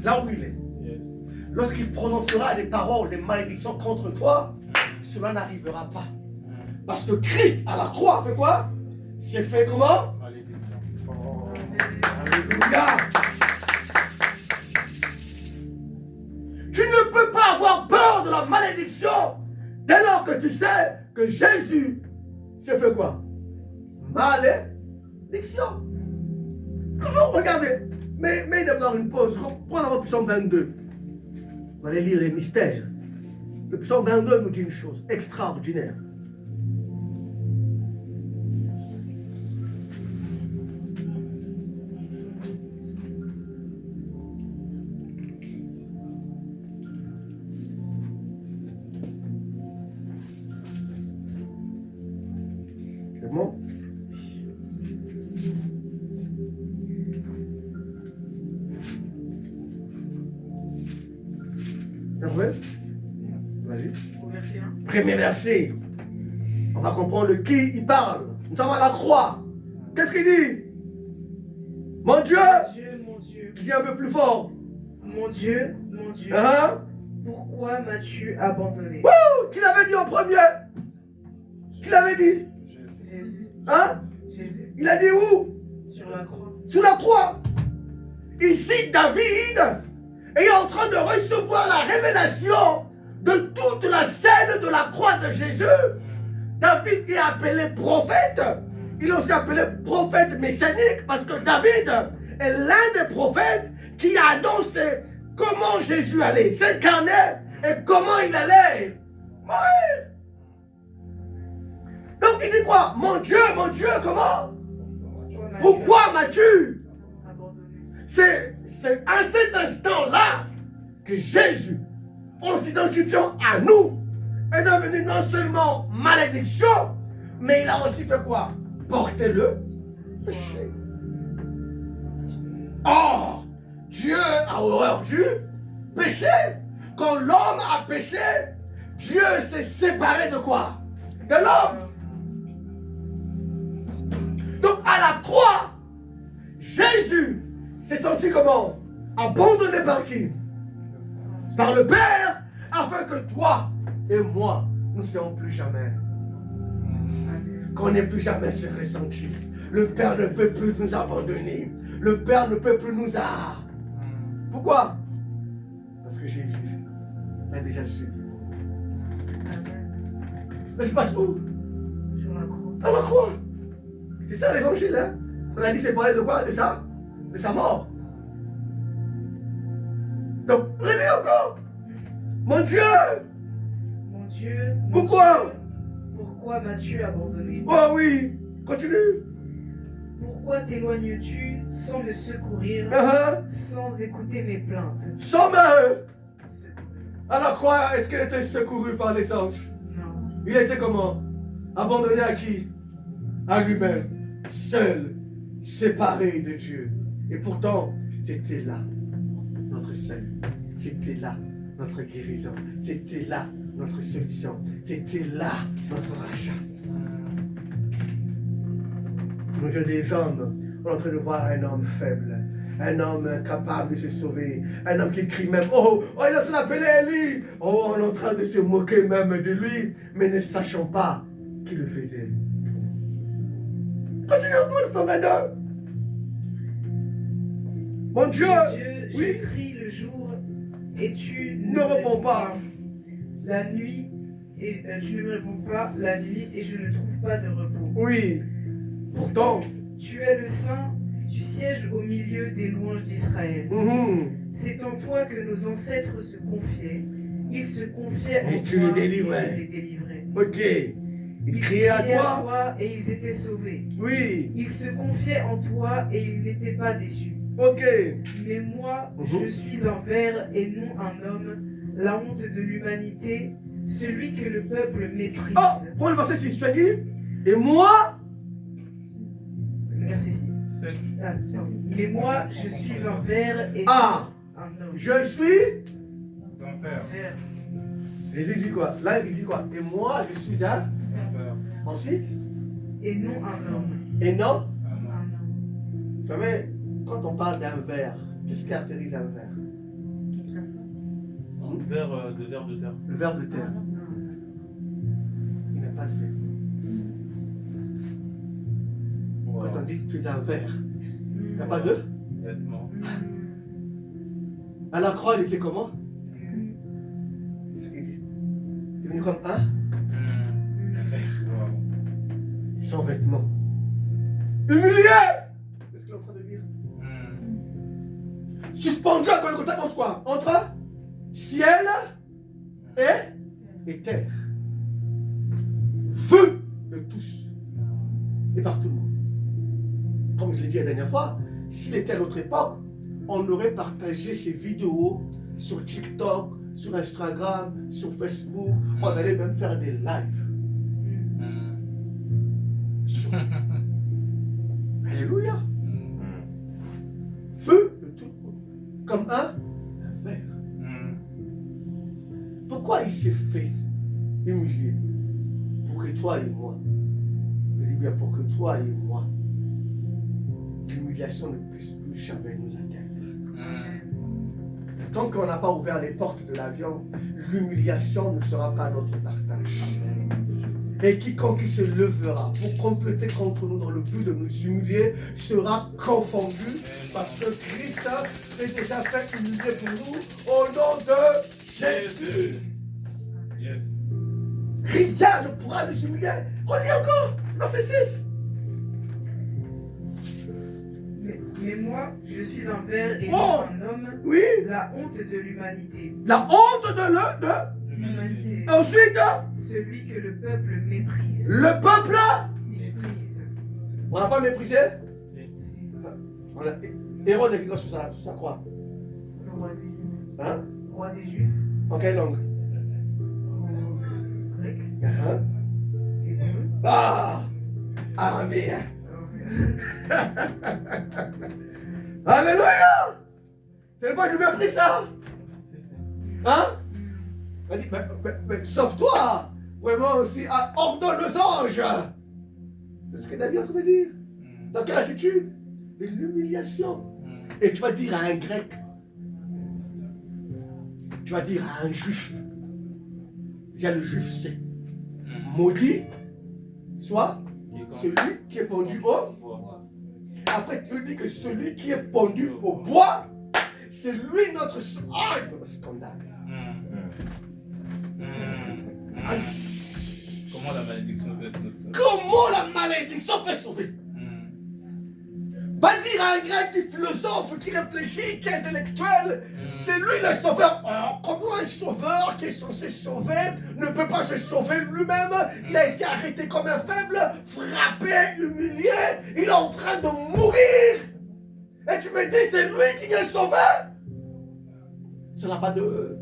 là où il est, lorsqu'il prononcera des paroles, des malédictions contre toi, cela n'arrivera pas. Parce que Christ à la croix fait quoi? C'est fait comment? Malédiction. Oh, alléluia. Tu ne peux pas avoir peur de la malédiction dès lors que tu sais que Jésus s'est fait quoi? Malédiction. Alors regardez, mais d'abord une pause, prenons le psaume 22. Vous allez lire les mystères. Le psaume 22 nous dit une chose extraordinaire. C'est bon? Hervé? Vas-y. Premier verset. On va comprendre de qui il parle. Nous sommes à la croix. Qu'est-ce qu'il dit? Mon Dieu. Mon Dieu. Dis un peu plus fort. Mon Dieu, pourquoi m'as-tu abandonné? Wouh! Qui l'avait dit en premier? Qui l'avait dit? Jésus. Hein? Jésus. Il a dit où? Sur la croix. Sur la croix. Ici, David est en train de recevoir la révélation de toute la scène de la croix de Jésus. David est appelé prophète. Il est aussi appelé prophète messianique parce que David est l'un des prophètes qui annonce comment Jésus allait s'incarner et comment il allait mourir. Donc il dit quoi? Mon Dieu, comment? Pourquoi m'as-tu abandonné? C'est à cet instant-là que Jésus, en s'identifiant à nous, est devenu non seulement malédiction, Mais il a aussi fait quoi? Porter le péché. Or, Dieu a horreur du péché. Quand l'homme a péché, Dieu s'est séparé de quoi? De l'homme. Donc à la croix, Jésus s'est senti comment? Abandonné par qui? Par le Père, afin que toi et moi, nous ne soyons plus jamais. Qu'on n'ait plus jamais ce ressenti. Le Père ne peut plus nous abandonner. Le Père ne peut plus nous avoir. Pourquoi? Parce que Jésus a déjà subi. Mais c'est passe où? Sur la croix. À la croix. C'est ça l'évangile, hein? On a dit c'est parler de quoi? De ça? De sa mort. Donc, prenez encore. Mon Dieu! Mon Dieu, Pourquoi? Pourquoi m'as-tu abandonné? Oh oui, continue. Pourquoi t'éloignes-tu sans me secourir, sans écouter mes plaintes? Sans main. À la croix, est-ce qu'il était secouru par les anges? Non. Il était comment? Abandonné à qui? À lui-même, seul, séparé de Dieu. Et pourtant, c'était là notre salut. C'était là notre guérison. C'était là notre solution. C'était là notre rachat. Nos yeux des hommes, on est en train de voir un homme faible. Un homme incapable de se sauver. Un homme qui crie même, oh, oh, il est en train d'appeler Élie. Oh, on est en train de se moquer même de lui, mais ne sachant pas qui le faisait. Continue encore le 122. Mon Dieu, Je crie le jour et tu ne réponds pas. La nuit, et tu ne me réponds pas la nuit et je ne trouve pas de repos. Oui, pourtant, tu es le Saint, tu sièges au milieu des louanges d'Israël. C'est en toi que nos ancêtres se confiaient. Ils se confiaient en et tu toi les délivrais. et tu les délivrais. Ok. Ils criaient à toi et ils étaient sauvés. Oui. Ils se confiaient en toi et ils n'étaient pas déçus. Ok. Mais moi, je suis un ver et non un homme, la honte de l'humanité, celui que le peuple méprise. Oh, prends le verset 6, tu as dit, et moi, le verset 6. 7. Ah, mais moi, je suis un ver et non un homme. Je suis Un ver. Jésus dit quoi? Là, il dit quoi? Et moi, je suis un ver. Ensuite, et non un homme. et non. Un homme. Vous savez, quand on parle d'un ver, qu'est-ce qui caractérise un ver? Un ver de terre. Le ver de terre. Il n'a pas de vêtements. Wow. Quand on dit que tu es un ver, tu n'as pas de Vêtements. À la croix, il était comment? C'est ce qu'il dit. Il est venu comme un ver. Wow. Sans vêtements. Humilié! C'est ce qu'il est en train de dire. Suspendu à quoi le contact entre quoi? Entre ciel et terre. Feu de tous et par tout le monde. Comme je l'ai dit la dernière fois, s'il était à notre époque, on aurait partagé ces vidéos sur TikTok, sur Instagram, sur Facebook. On allait même faire des lives. Alléluia. Feu de tout le monde. Comme un ver. Pourquoi il s'est fait humilier? Pour que toi et moi, je dis bien pour que toi et moi, l'humiliation ne puisse plus jamais nous atteindre. Tant qu'on n'a pas ouvert les portes de l'avion, l'humiliation ne sera pas notre partage. Et quiconque qui se levera pour compléter contre nous dans le but de nous humilier sera confondu parce que Christ s'est déjà fait humilier pour nous au nom de Jésus. Yes. Rien ne pourra nous humilier. Relis encore, verset 6. Mais moi, je suis un ver et non un homme, Oui. la honte de l'humanité. La honte de L'humanité. Ensuite, Celui que le peuple méprise. le peuple, Méprise. on n'a pas méprisé. Si. On a Hérode écrit sur sa croix. Le roi des Juifs. Hein? Roi des Juifs. En quelle langue? En grec. Hein? Hébreu. Ah, Amen. Alléluia. C'est pas que j'ai appris ça. Hein? Elle dit, mais sauve-toi. Vraiment aussi, ordonne aux anges. C'est ce que David est en train de dire. Dans quelle attitude? De l'humiliation. Et tu vas dire à un grec, tu vas dire à un juif, déjà le juif sait, maudit soit celui qui est pendu au bois. Après tu dis que celui qui est pendu au bois, c'est lui notre scandale. Comment la malédiction peut être notre sauve? Comment la malédiction peut sauver? Va dire à un grec qui philosophe, qui réfléchit, qui est intellectuel, c'est lui le sauveur. Alors, comment un sauveur qui est censé sauver ne peut pas se sauver lui-même? Il a été arrêté comme un faible, frappé, humilié, il est en train de mourir. Et tu me dis c'est lui qui vient le sauver? Ça n'a pas de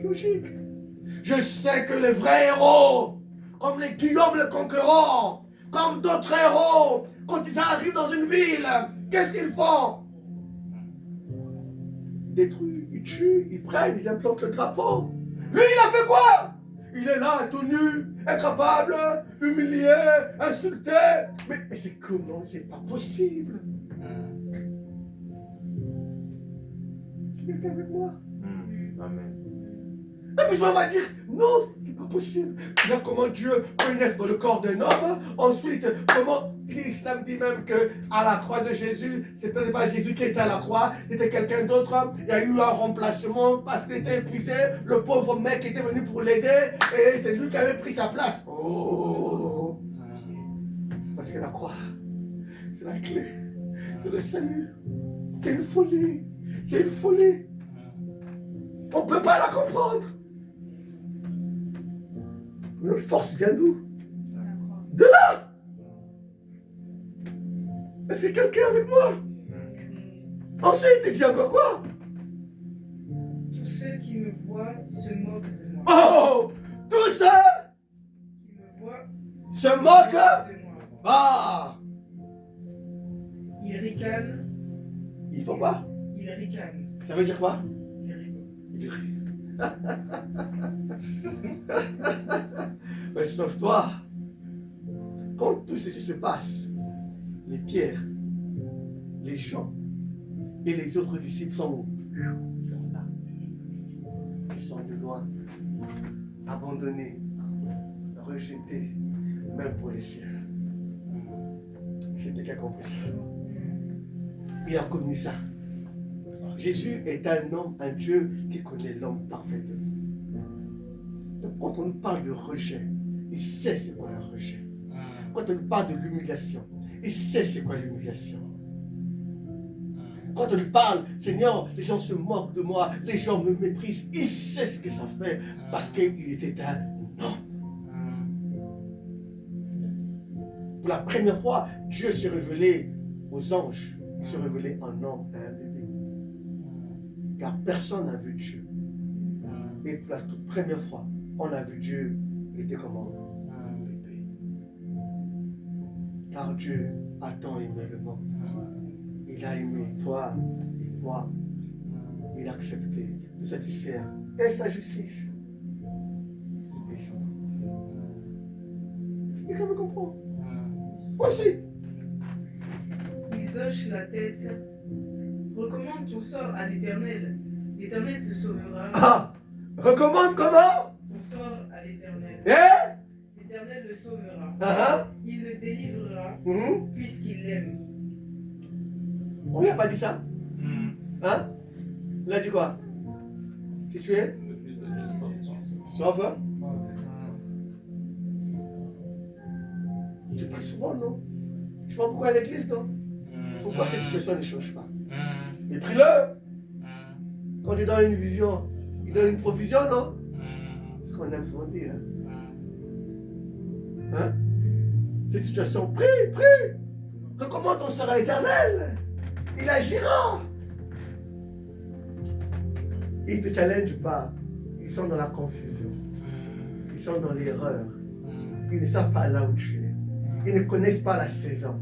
logique. Je sais que les vrais héros, comme les Guillaume le Conquérant, comme d'autres héros, quand ils arrivent dans une ville, qu'est-ce qu'ils font? Ils détruisent, ils tuent, ils prennent, ils implantent le drapeau. Lui, il a fait quoi? Il est là, tout nu, incapable, humilié, insulté. Mais c'est comment? C'est pas possible. C'est quelqu'un avec moi? Amen. Et puis je vais dire, non, c'est pas possible. Là, comment Dieu pénètre dans le corps d'un homme. Ensuite, comment l'islam dit même que à la croix de Jésus, c'était pas Jésus qui était à la croix, c'était quelqu'un d'autre. Il y a eu un remplacement parce qu'il était épuisé. Le pauvre mec était venu pour l'aider et c'est lui qui avait pris sa place. Oh! Parce que la croix, c'est la clé, c'est le salut. C'est une folie. C'est une folie. On ne peut pas la comprendre. Notre force vient d'où? De là. Est-ce que quelqu'un avec moi? Ensuite, il dit encore quoi? Tous ceux qui me voient se moquent de moi. Oh! Tous ceux Qui me voient se moquent. de moi. Ah! Ils ricanent. Il faut quoi? Ils ricanent. Ça veut dire quoi? Ils rigolent. Mais sauve-toi. Quand tout ceci se passe, les pierres, les gens et les autres disciples sont où? Ils sont là. Ils sont de loin, abandonnés, rejetés, même pour les cieux. C'est quelqu'un qui a compris ça. Il a connu ça. Jésus est un homme, un Dieu qui connaît l'homme parfaitement. Donc quand on nous parle de rejet, il sait c'est quoi un rejet. Quand on nous parle de l'humiliation, il sait c'est quoi l'humiliation. Quand on lui parle, Seigneur, les gens se moquent de moi, les gens me méprisent, il sait ce que ça fait parce qu'il était un homme. Pour la première fois, Dieu s'est révélé aux anges, il s'est révélé en homme, à un bébé. Car personne n'a vu Dieu. Et pour la toute première fois, on a vu Dieu, il était comment? Un bébé. Car Dieu a tant aimé le monde. Il a aimé toi et moi. Il a accepté de satisfaire et sa justice. C'est quelqu'un me comprend? Moi aussi. Ils hochent la tête. Recommande ton sort à l'Éternel. L'Éternel te sauvera. Ah! Recommande comment? Ton sort à l'Éternel. Eh? L'Éternel le sauvera. Ah, Il le délivrera mhm. puisqu'il l'aime. On lui a pas dit ça? Hein? On lui a dit quoi? Si tu es sauveur. Tu pries souvent, non? Tu vois pourquoi à l'église, non? Pourquoi cette situation ne change pas? Mais prie-le! Quand tu donnes une vision, il donne une provision, non? C'est ce qu'on aime souvent dire. Hein? Cette situation, prie, prie! Recommande ton sort à l'Éternel! Il agira! Ils ne te challenge pas. Ils sont dans la confusion. Ils sont dans l'erreur. ils ne savent pas là où tu es. Ils ne connaissent pas la saison.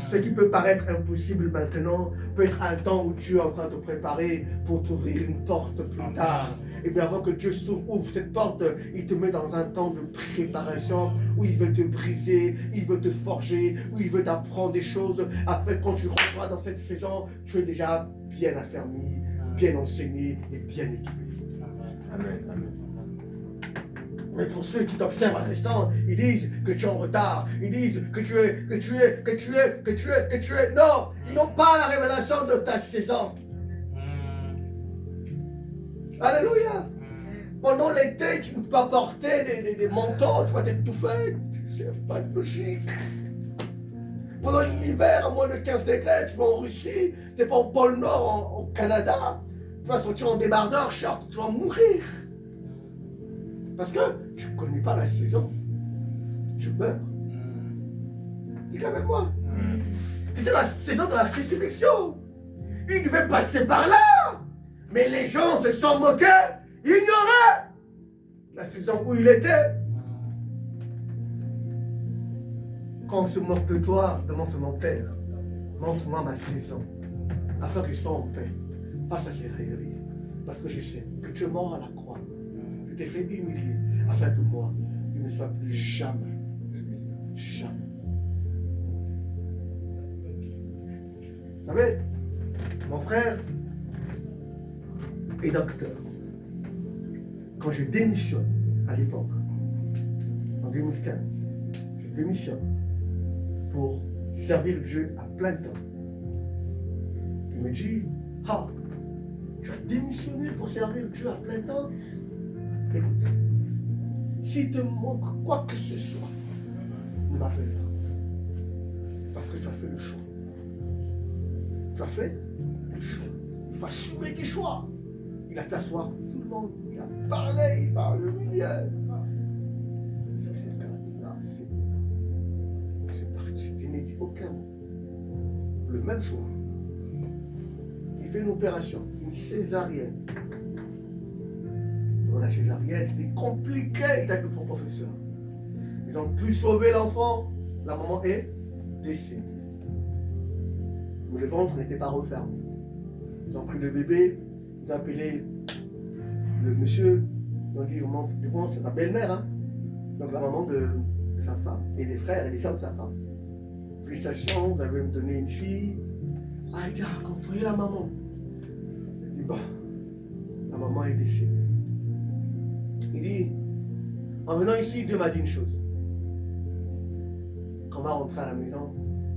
Ce qui peut paraître impossible maintenant peut être un temps où Dieu est en train de te préparer pour t'ouvrir une porte plus tard. Et bien avant que Dieu ouvre cette porte, il te met dans un temps de préparation où il veut te briser, il veut te forger, où il veut t'apprendre des choses afin que quand tu rentreras dans cette saison, tu es déjà bien affermi, bien enseigné et bien équipé. Amen. Amen. Mais pour ceux qui t'observent à l'instant, ils disent que tu es en retard. Ils disent que tu es. Non, ils n'ont pas la révélation de ta saison. Alléluia. Pendant l'été, tu ne peux pas porter des manteaux, tu vas t'étouffer. C'est pas logique. Pendant l'hiver, à moins de 15 degrés, tu vas en Russie, c'est pas au pôle Nord, au Canada. Tu vas sortir en débardeur, short, tu vas mourir. Parce que tu ne connais pas la saison. Tu meurs. Dis avec moi. C'était la saison de la crucifixion. Il devait passer par là. Mais les gens se sont moqués. Ils ignoraient la saison où il était. Quand on se moque de toi, demande mon Père, montre-moi ma saison, afin que je sois en paix face à ces railleries. Parce que je sais que tu es mort à la croix. Je t'ai fait humilier, afin que moi, je ne sois plus jamais. Vous savez, mon frère est docteur. Quand je démissionne à l'époque, en 2015, je démissionne pour servir Dieu à plein temps. Il me dit, ah, tu as démissionné pour servir Dieu à plein temps? Écoute, s'il te montre quoi que ce soit, ne m'appelle pas. Parce que tu as fait le choix. Tu as fait le choix. Il faut assumer tes choix. Il a fait asseoir tout le monde. Il a parlé, il parle de lumière. C'est parti. Il n'a dit aucun mot. Le même soir, il fait une opération, une césarienne. Dans la césarienne, c'était compliqué avec le professeur. Ils ont pu sauver l'enfant. La maman est décédée. Mais le ventre n'était pas refermé. Ils ont pris le bébé, ils ont appelé le monsieur, ils ont dit, devant c'est sa belle-mère, hein? Donc la maman de sa femme, et les frères et les sœurs de sa femme. Félicitations, vous avez me donné une fille. Ah, il dit, ah, comprenez la maman. Il dit, bon, la maman est décédée. Il dit, en venant ici, Dieu m'a dit une chose. Quand on va rentrer à la maison,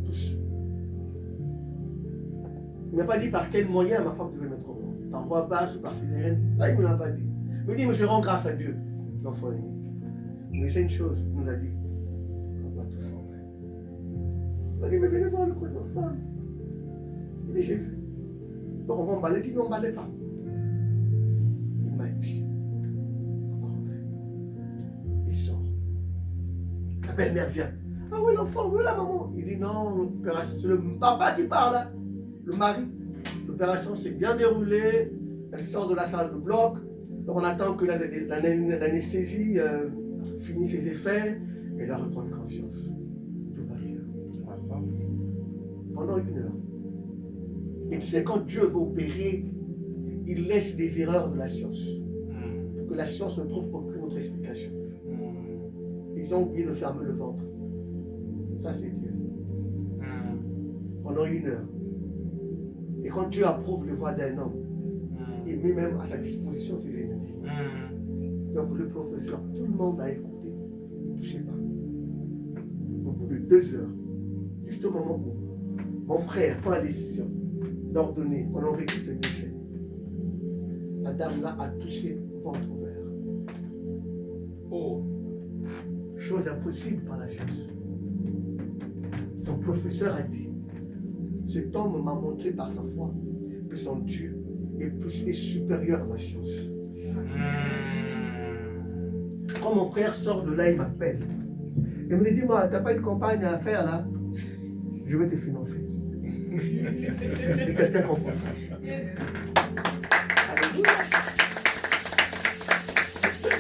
tous. Il ne m'a pas dit par quel moyen ma femme devait mettre au monde. Par voie basse ou par césarienne, ça il ne me l'a pas dit. Il me dit, mais je rends grâce à Dieu, l'enfant aimé. Mais c'est une chose, il nous a dit, on va tous rentrer. Il m'a dit, mais venez voir le coup de notre femme. Il dit, j'ai vu. Donc on va emballer, il dit, non, emballez pas. Il m'a dit, on va rentrer. Il sort. La belle-mère vient. Ah oui, l'enfant, oui, la maman. Il dit, non, l'opération, c'est le papa qui parle là. Le mari, l'opération s'est bien déroulée, elle sort de la salle de bloc, donc on attend que l'anesthésie finisse ses effets, et elle reprend conscience. Tout va bien. Pendant 1 heure. Et tu sais, quand Dieu veut opérer, il laisse des erreurs de la science, pour que la science ne trouve aucune autre explication. Ils ont oublié de fermer le ventre. Ça, c'est Dieu. Pendant 1 heure. Et quand Dieu approuve le voix d'un homme, il met même à sa disposition ses ennemis. Donc le professeur, tout le monde a écouté. Ne touchez pas. Au bout de 2 heures, juste au moment où mon frère prend la décision d'ordonner qu'on enregistre le décès, la dame là a touché ventre ouvert. Oh. Chose impossible par la science. Son professeur a dit, cet homme m'a montré par sa foi que son Dieu est plus et supérieur à ma science. Quand mon frère sort de là, il m'appelle. Il me dit, moi, t'as pas une compagne à faire là? Je vais te financer. C'est quelqu'un qui comprend ça. Alléluia.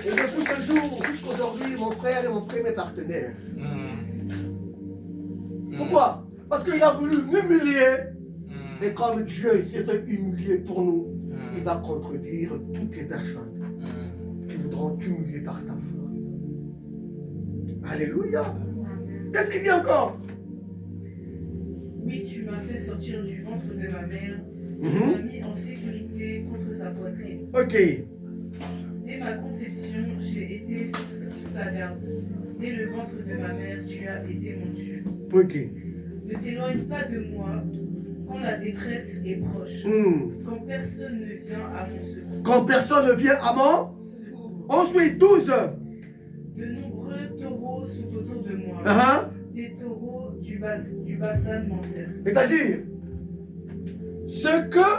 Et depuis ce jour jusqu'aujourd'hui, mon frère est mon premier partenaire. Pourquoi? Parce qu'il a voulu m'humilier. Et comme Dieu s'est fait humilier pour nous, il va contredire toutes les personnes qui voudront t'humilier par ta foi. Alléluia. Qu'est-ce qu'il dit encore? Oui, tu m'as fait sortir du ventre de ma mère. Tu m'as mis en sécurité contre sa poitrine. Ok. Dès ma conception, j'ai été sous ta garde. Dès le ventre de ma mère, tu as été mon Dieu. Ok. Ne t'éloigne pas de moi quand la détresse est proche. Quand personne ne vient à mon secours. Quand personne ne vient à mon Secours. Ensuite, 12. De nombreux taureaux sont autour de moi. Des taureaux du bassin m'enserrent. C'est-à-dire, ce que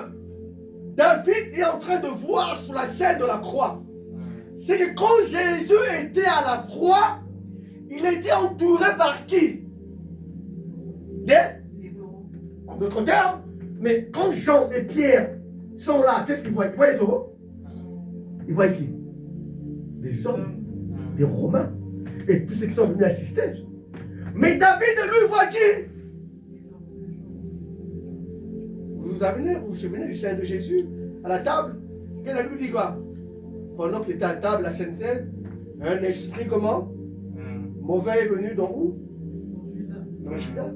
David est en train de voir sur la scène de la croix, c'est que quand Jésus était à la croix, il était entouré par qui? Des taureaux. En d'autres termes, mais quand Jean et Pierre sont là, qu'est-ce qu'ils voient? Ils voient les taureaux? Ils voient qui? Des hommes, des Romains, et tous ceux qui sont venus assister. Mais David, lui, voit qui? Vous vous souvenez du Seigneur de Jésus à la table? Qu'est-ce que la Bible dit quoi? Pendant qu'il était à table, la Sainte Seine, un esprit comment? Mauvais est venu dans où? Dans le Juda.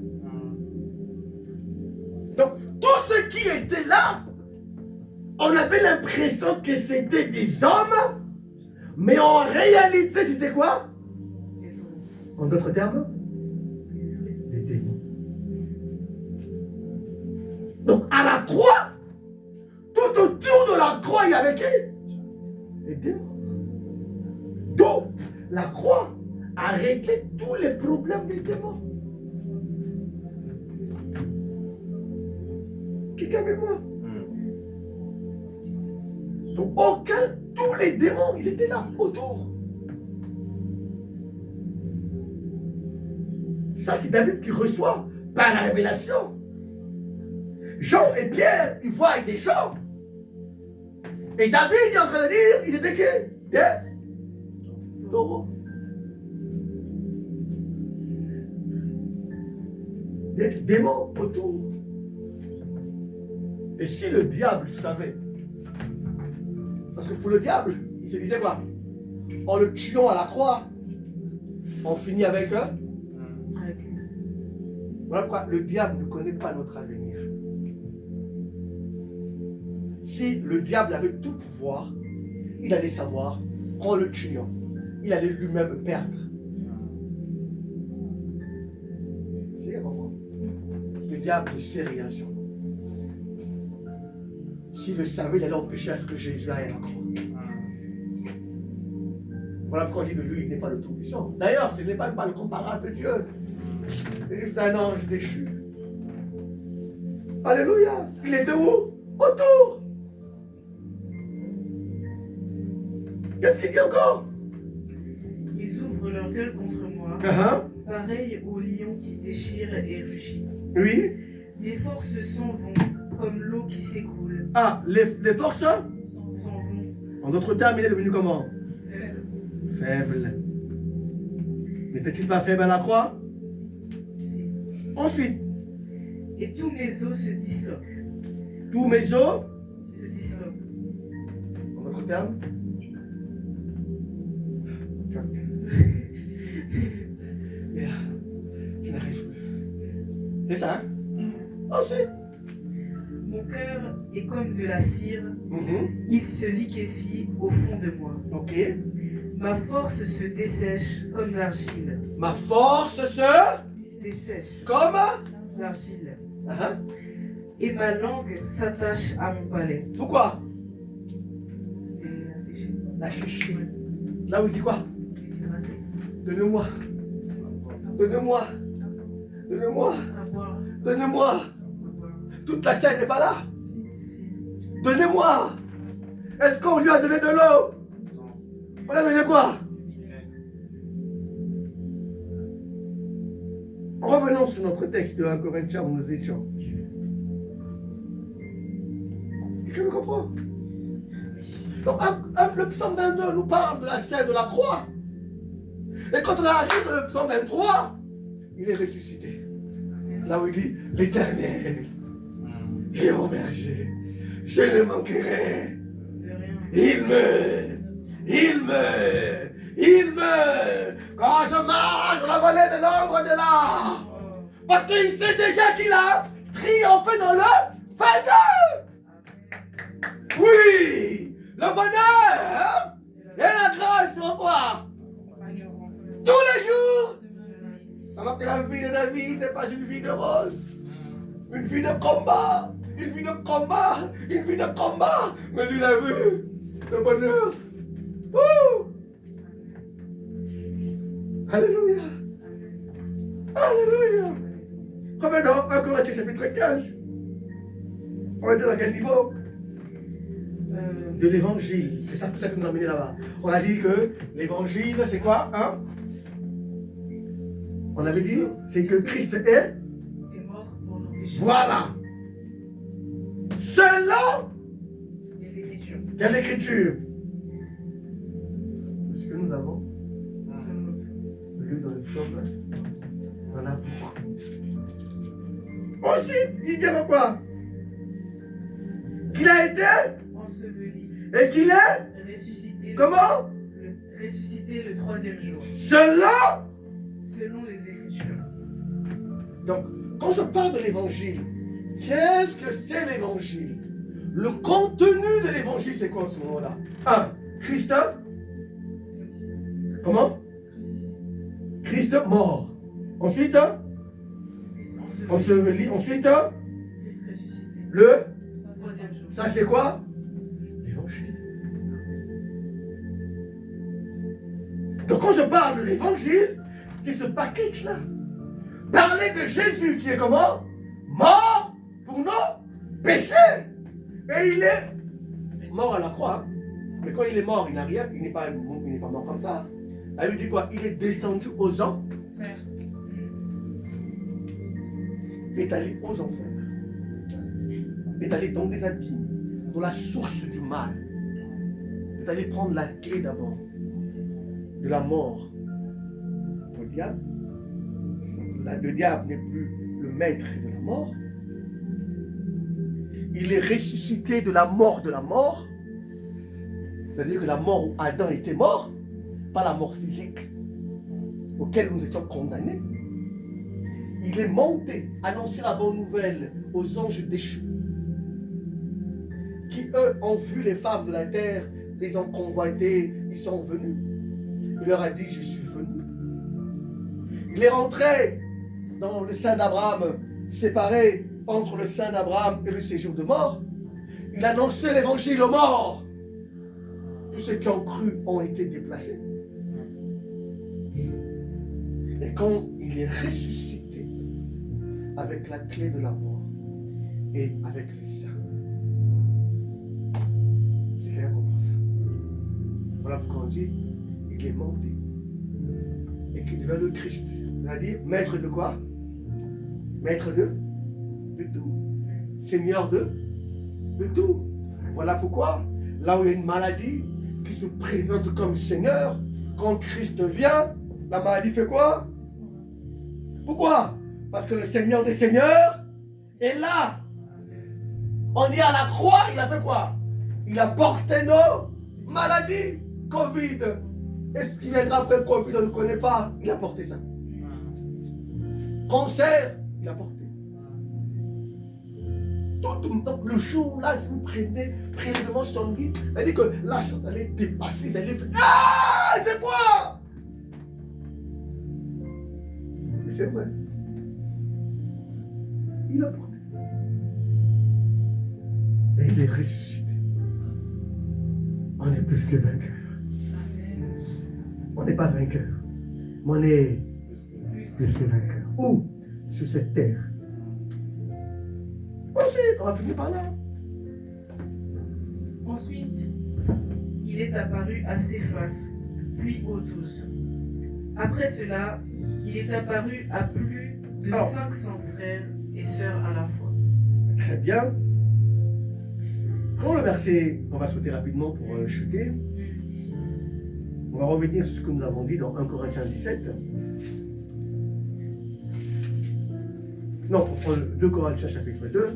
Donc, tous ceux qui étaient là, on avait l'impression que c'était des hommes, mais en réalité, c'était quoi? En d'autres termes, des démons. Donc, à la croix, tout autour de la croix, il y avait qui? Les démons. Donc, la croix a réglé tous les problèmes des démons. Qui est avec moi? Donc, tous les démons, ils étaient là, autour. Ça, c'est David qui reçoit par la révélation. Jean et Pierre, ils voient des gens. Et David est en train de dire, ils étaient qui? Des taureaux. Des démons autour. Et si le diable savait, parce que pour le diable, il se disait quoi? En le tuant à la croix, on finit avec eux. Voilà pourquoi le diable ne connaît pas notre avenir. Si le diable avait tout pouvoir, il allait savoir qu'en le tuant, il allait lui-même perdre. C'est vraiment. Le diable ne sait rien sur nous. S'il le savait, il allait empêcher à ce que Jésus aille à la croix. Voilà pourquoi on dit de lui, il n'est pas le tout-puissant. D'ailleurs, ce n'est pas le comparable de Dieu. C'est juste un ange déchu. Alléluia. Il était où? Autour. Qu'est-ce qu'il dit encore? Ils ouvrent leur gueule contre moi, pareil au lion qui déchire et rugit. Oui. Mes forces s'en vont comme l'eau qui s'écoule. Ah, les forces s'en vont. En d'autres termes, il est devenu comment? Faible. Faible. N'était-il pas faible à la croix? Ensuite. Et tous mes os se disloquent. Tous mes os Se disloquent. En d'autres termes? Je n'arrive plus. C'est ça, hein? Ensuite. Mon cœur est comme de la cire. Il se liquéfie au fond de moi. Ok. Ma force se dessèche comme l'argile. Ma force se dessèche comme l'argile. Uh-huh. Et ma langue s'attache à mon palais. Pourquoi? Et la sécher. Là où il dit quoi? déshydraté. Donne-moi. Donne-moi. Donne-moi. Donnez-moi. Toute la scène n'est pas là. Donnez-moi. Est-ce qu'on lui a donné de l'eau? On a donné quoi? Revenons sur notre texte de 1 Corinthiens où nous étions. Quelqu'un me comprend? Donc, le psaume 22 nous parle de la scène de la croix. Et quand on arrive dans le psaume 23, il est ressuscité. Là où il dit, l'Éternel est mon berger, je ne manquerai. Il me, quand je marche dans la vallée de l'ombre de là, parce qu'il sait déjà qu'il a triomphé dans le 22. Oui, le bonheur et la grâce sont quoi? Tous les jours. Alors que la vie de David n'est pas une vie de rose, une vie de combat, une vie de combat, une vie de combat. Mais lui, il a vu le bonheur. Ouh! Alléluia! Alléluia! Revenons à Corinthiens chapitre 15. On va dire à quel niveau? De l'évangile. C'est ça que nous a amené là-bas. On a dit que l'évangile, c'est quoi? Hein? On avait dit, c'est que Christ est mort pour nos péchés. Voilà. Selon Les Écritures. quelle écriture? Ce que nous avons lu dans le psaume, dans la bourre. Ensuite, il dit quoi? Qu'il a été Enseveli. et qu'il est Ressuscité. comment? Ressuscité le 3e jour. Selon. Selon les Écritures. Donc, quand je parle de l'évangile, qu'est-ce que c'est l'évangile? Le contenu de l'évangile, c'est quoi en ce moment-là? 1. Christ. Comment? Christ mort. Ensuite, enseveli. Ensuite, Christ ressuscité. le. 3e jour. Ça, c'est quoi? L'évangile. Donc, quand je parle de l'évangile, c'est ce package-là. Parler de Jésus qui est comment? Mort pour nos péchés. Et il est mort à la croix. Hein. Mais quand il est mort, il n'a rien. Il n'est pas mort comme ça. La Bible dit quoi? Il est descendu aux enfers. Il est allé aux enfers. Il est allé dans des abîmes, dans la source du mal. Il est allé prendre la clé d'abord de la mort au diable. Le diable n'est plus le maître de la mort. Il est ressuscité de la mort. C'est-à-dire que la mort où Adam était mort, pas la mort physique auquel nous étions condamnés. Il est monté, annoncer la bonne nouvelle aux anges déchus, qui eux ont vu les femmes de la terre, les ont convoités, ils sont venus. Il leur a dit, je suis venu. Il est rentré dans le sein d'Abraham, séparé entre le sein d'Abraham et le séjour de mort. Il a annoncé l'évangile aux morts. Tous ceux qui ont cru ont été déplacés. Et quand il est ressuscité avec la clé de la mort et avec les saints, c'est rien comprend ça. Voilà pourquoi on dit il est monté et qu'il devient le Christ. C'est-à-dire maître de quoi? Maître de tout. Seigneur de tout. Voilà pourquoi, là où il y a une maladie qui se présente comme Seigneur, quand Christ vient, la maladie fait quoi? Pourquoi? Parce que le Seigneur des Seigneurs est là. On dit à la croix, il a fait quoi? Il a porté nos maladies. Covid. Est-ce qu'il viendra après Covid? On ne connaît pas. Il a porté ça. Cancer, il a porté. Donc le jour là, si vous prenez prélèvement sanguin, ça dit que la chose allait dépasser, ça allait faire. Ah, c'est quoi? C'est vrai. Il a porté. Et il est ressuscité. On est plus que vainqueur. On n'est pas vainqueur. Mais on est plus que vainqueur. Où? Sur cette terre. Ensuite, on va finir par là. Ensuite, il est apparu à Céphas, puis aux 12. Après cela, il est apparu à plus de 500 frères et sœurs à la fois. Très bien. Quand le verset, on va sauter rapidement pour chuter. On va revenir sur ce que nous avons dit dans 1 Corinthiens 17. Non, on prend 2 Corinthiens chapitre 2.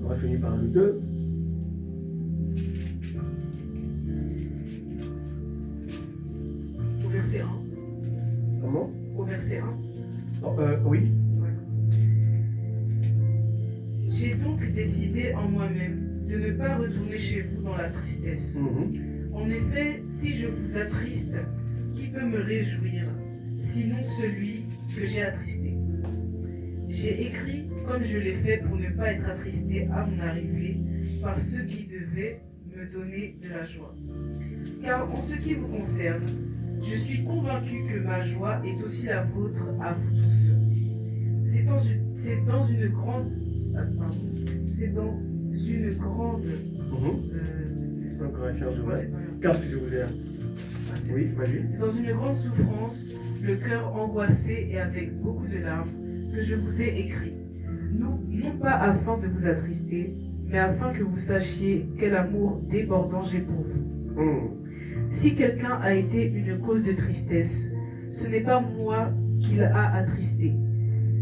On va finir par le 2. Au verset 1. Comment? Au verset 1. Non, oui. J'ai donc décidé en moi-même de ne pas retourner chez vous dans la tristesse. En effet, si je vous attriste, qui peut me réjouir, sinon celui que j'ai attristé? J'ai écrit comme je l'ai fait pour ne pas être attristé à mon arrivée par ceux qui devaient me donner de la joie. Car en ce qui vous concerne, je suis convaincu que ma joie est aussi la vôtre à vous tous. C'est dans une grande... Car si je vous ai... Oui, vas-y. C'est dans une grande souffrance, le cœur angoissé et avec beaucoup de larmes, que je vous ai écrit. Non pas afin de vous attrister, mais afin que vous sachiez quel amour débordant j'ai pour vous. Si quelqu'un a été une cause de tristesse, ce n'est pas moi qu'il a attristé.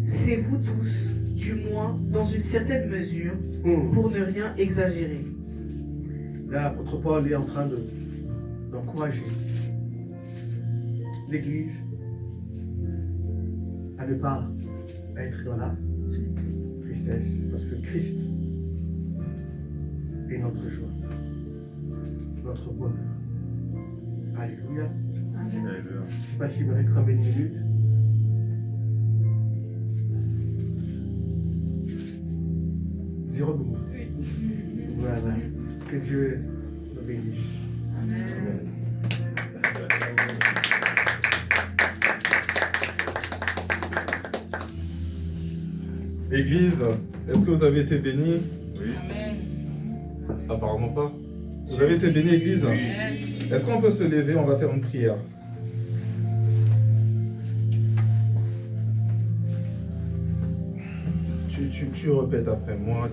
C'est vous tous, du moins dans une certaine mesure, pour ne rien exagérer. Là, l'apôtre Paul est en train d'encourager l'Église à ne pas être dans la tristesse, parce que Christ est notre joie, notre bonheur. Alléluia. Alléluia. Je ne sais pas s'il me reste combien de minutes. Zéro minute. Voilà. Que Dieu nous bénisse. Amen. Église, est-ce que vous avez été bénis? Oui. Apparemment pas. Vous avez été bénis, Église? Est-ce qu'on peut se lever? On va faire une prière. Tu répètes après moi.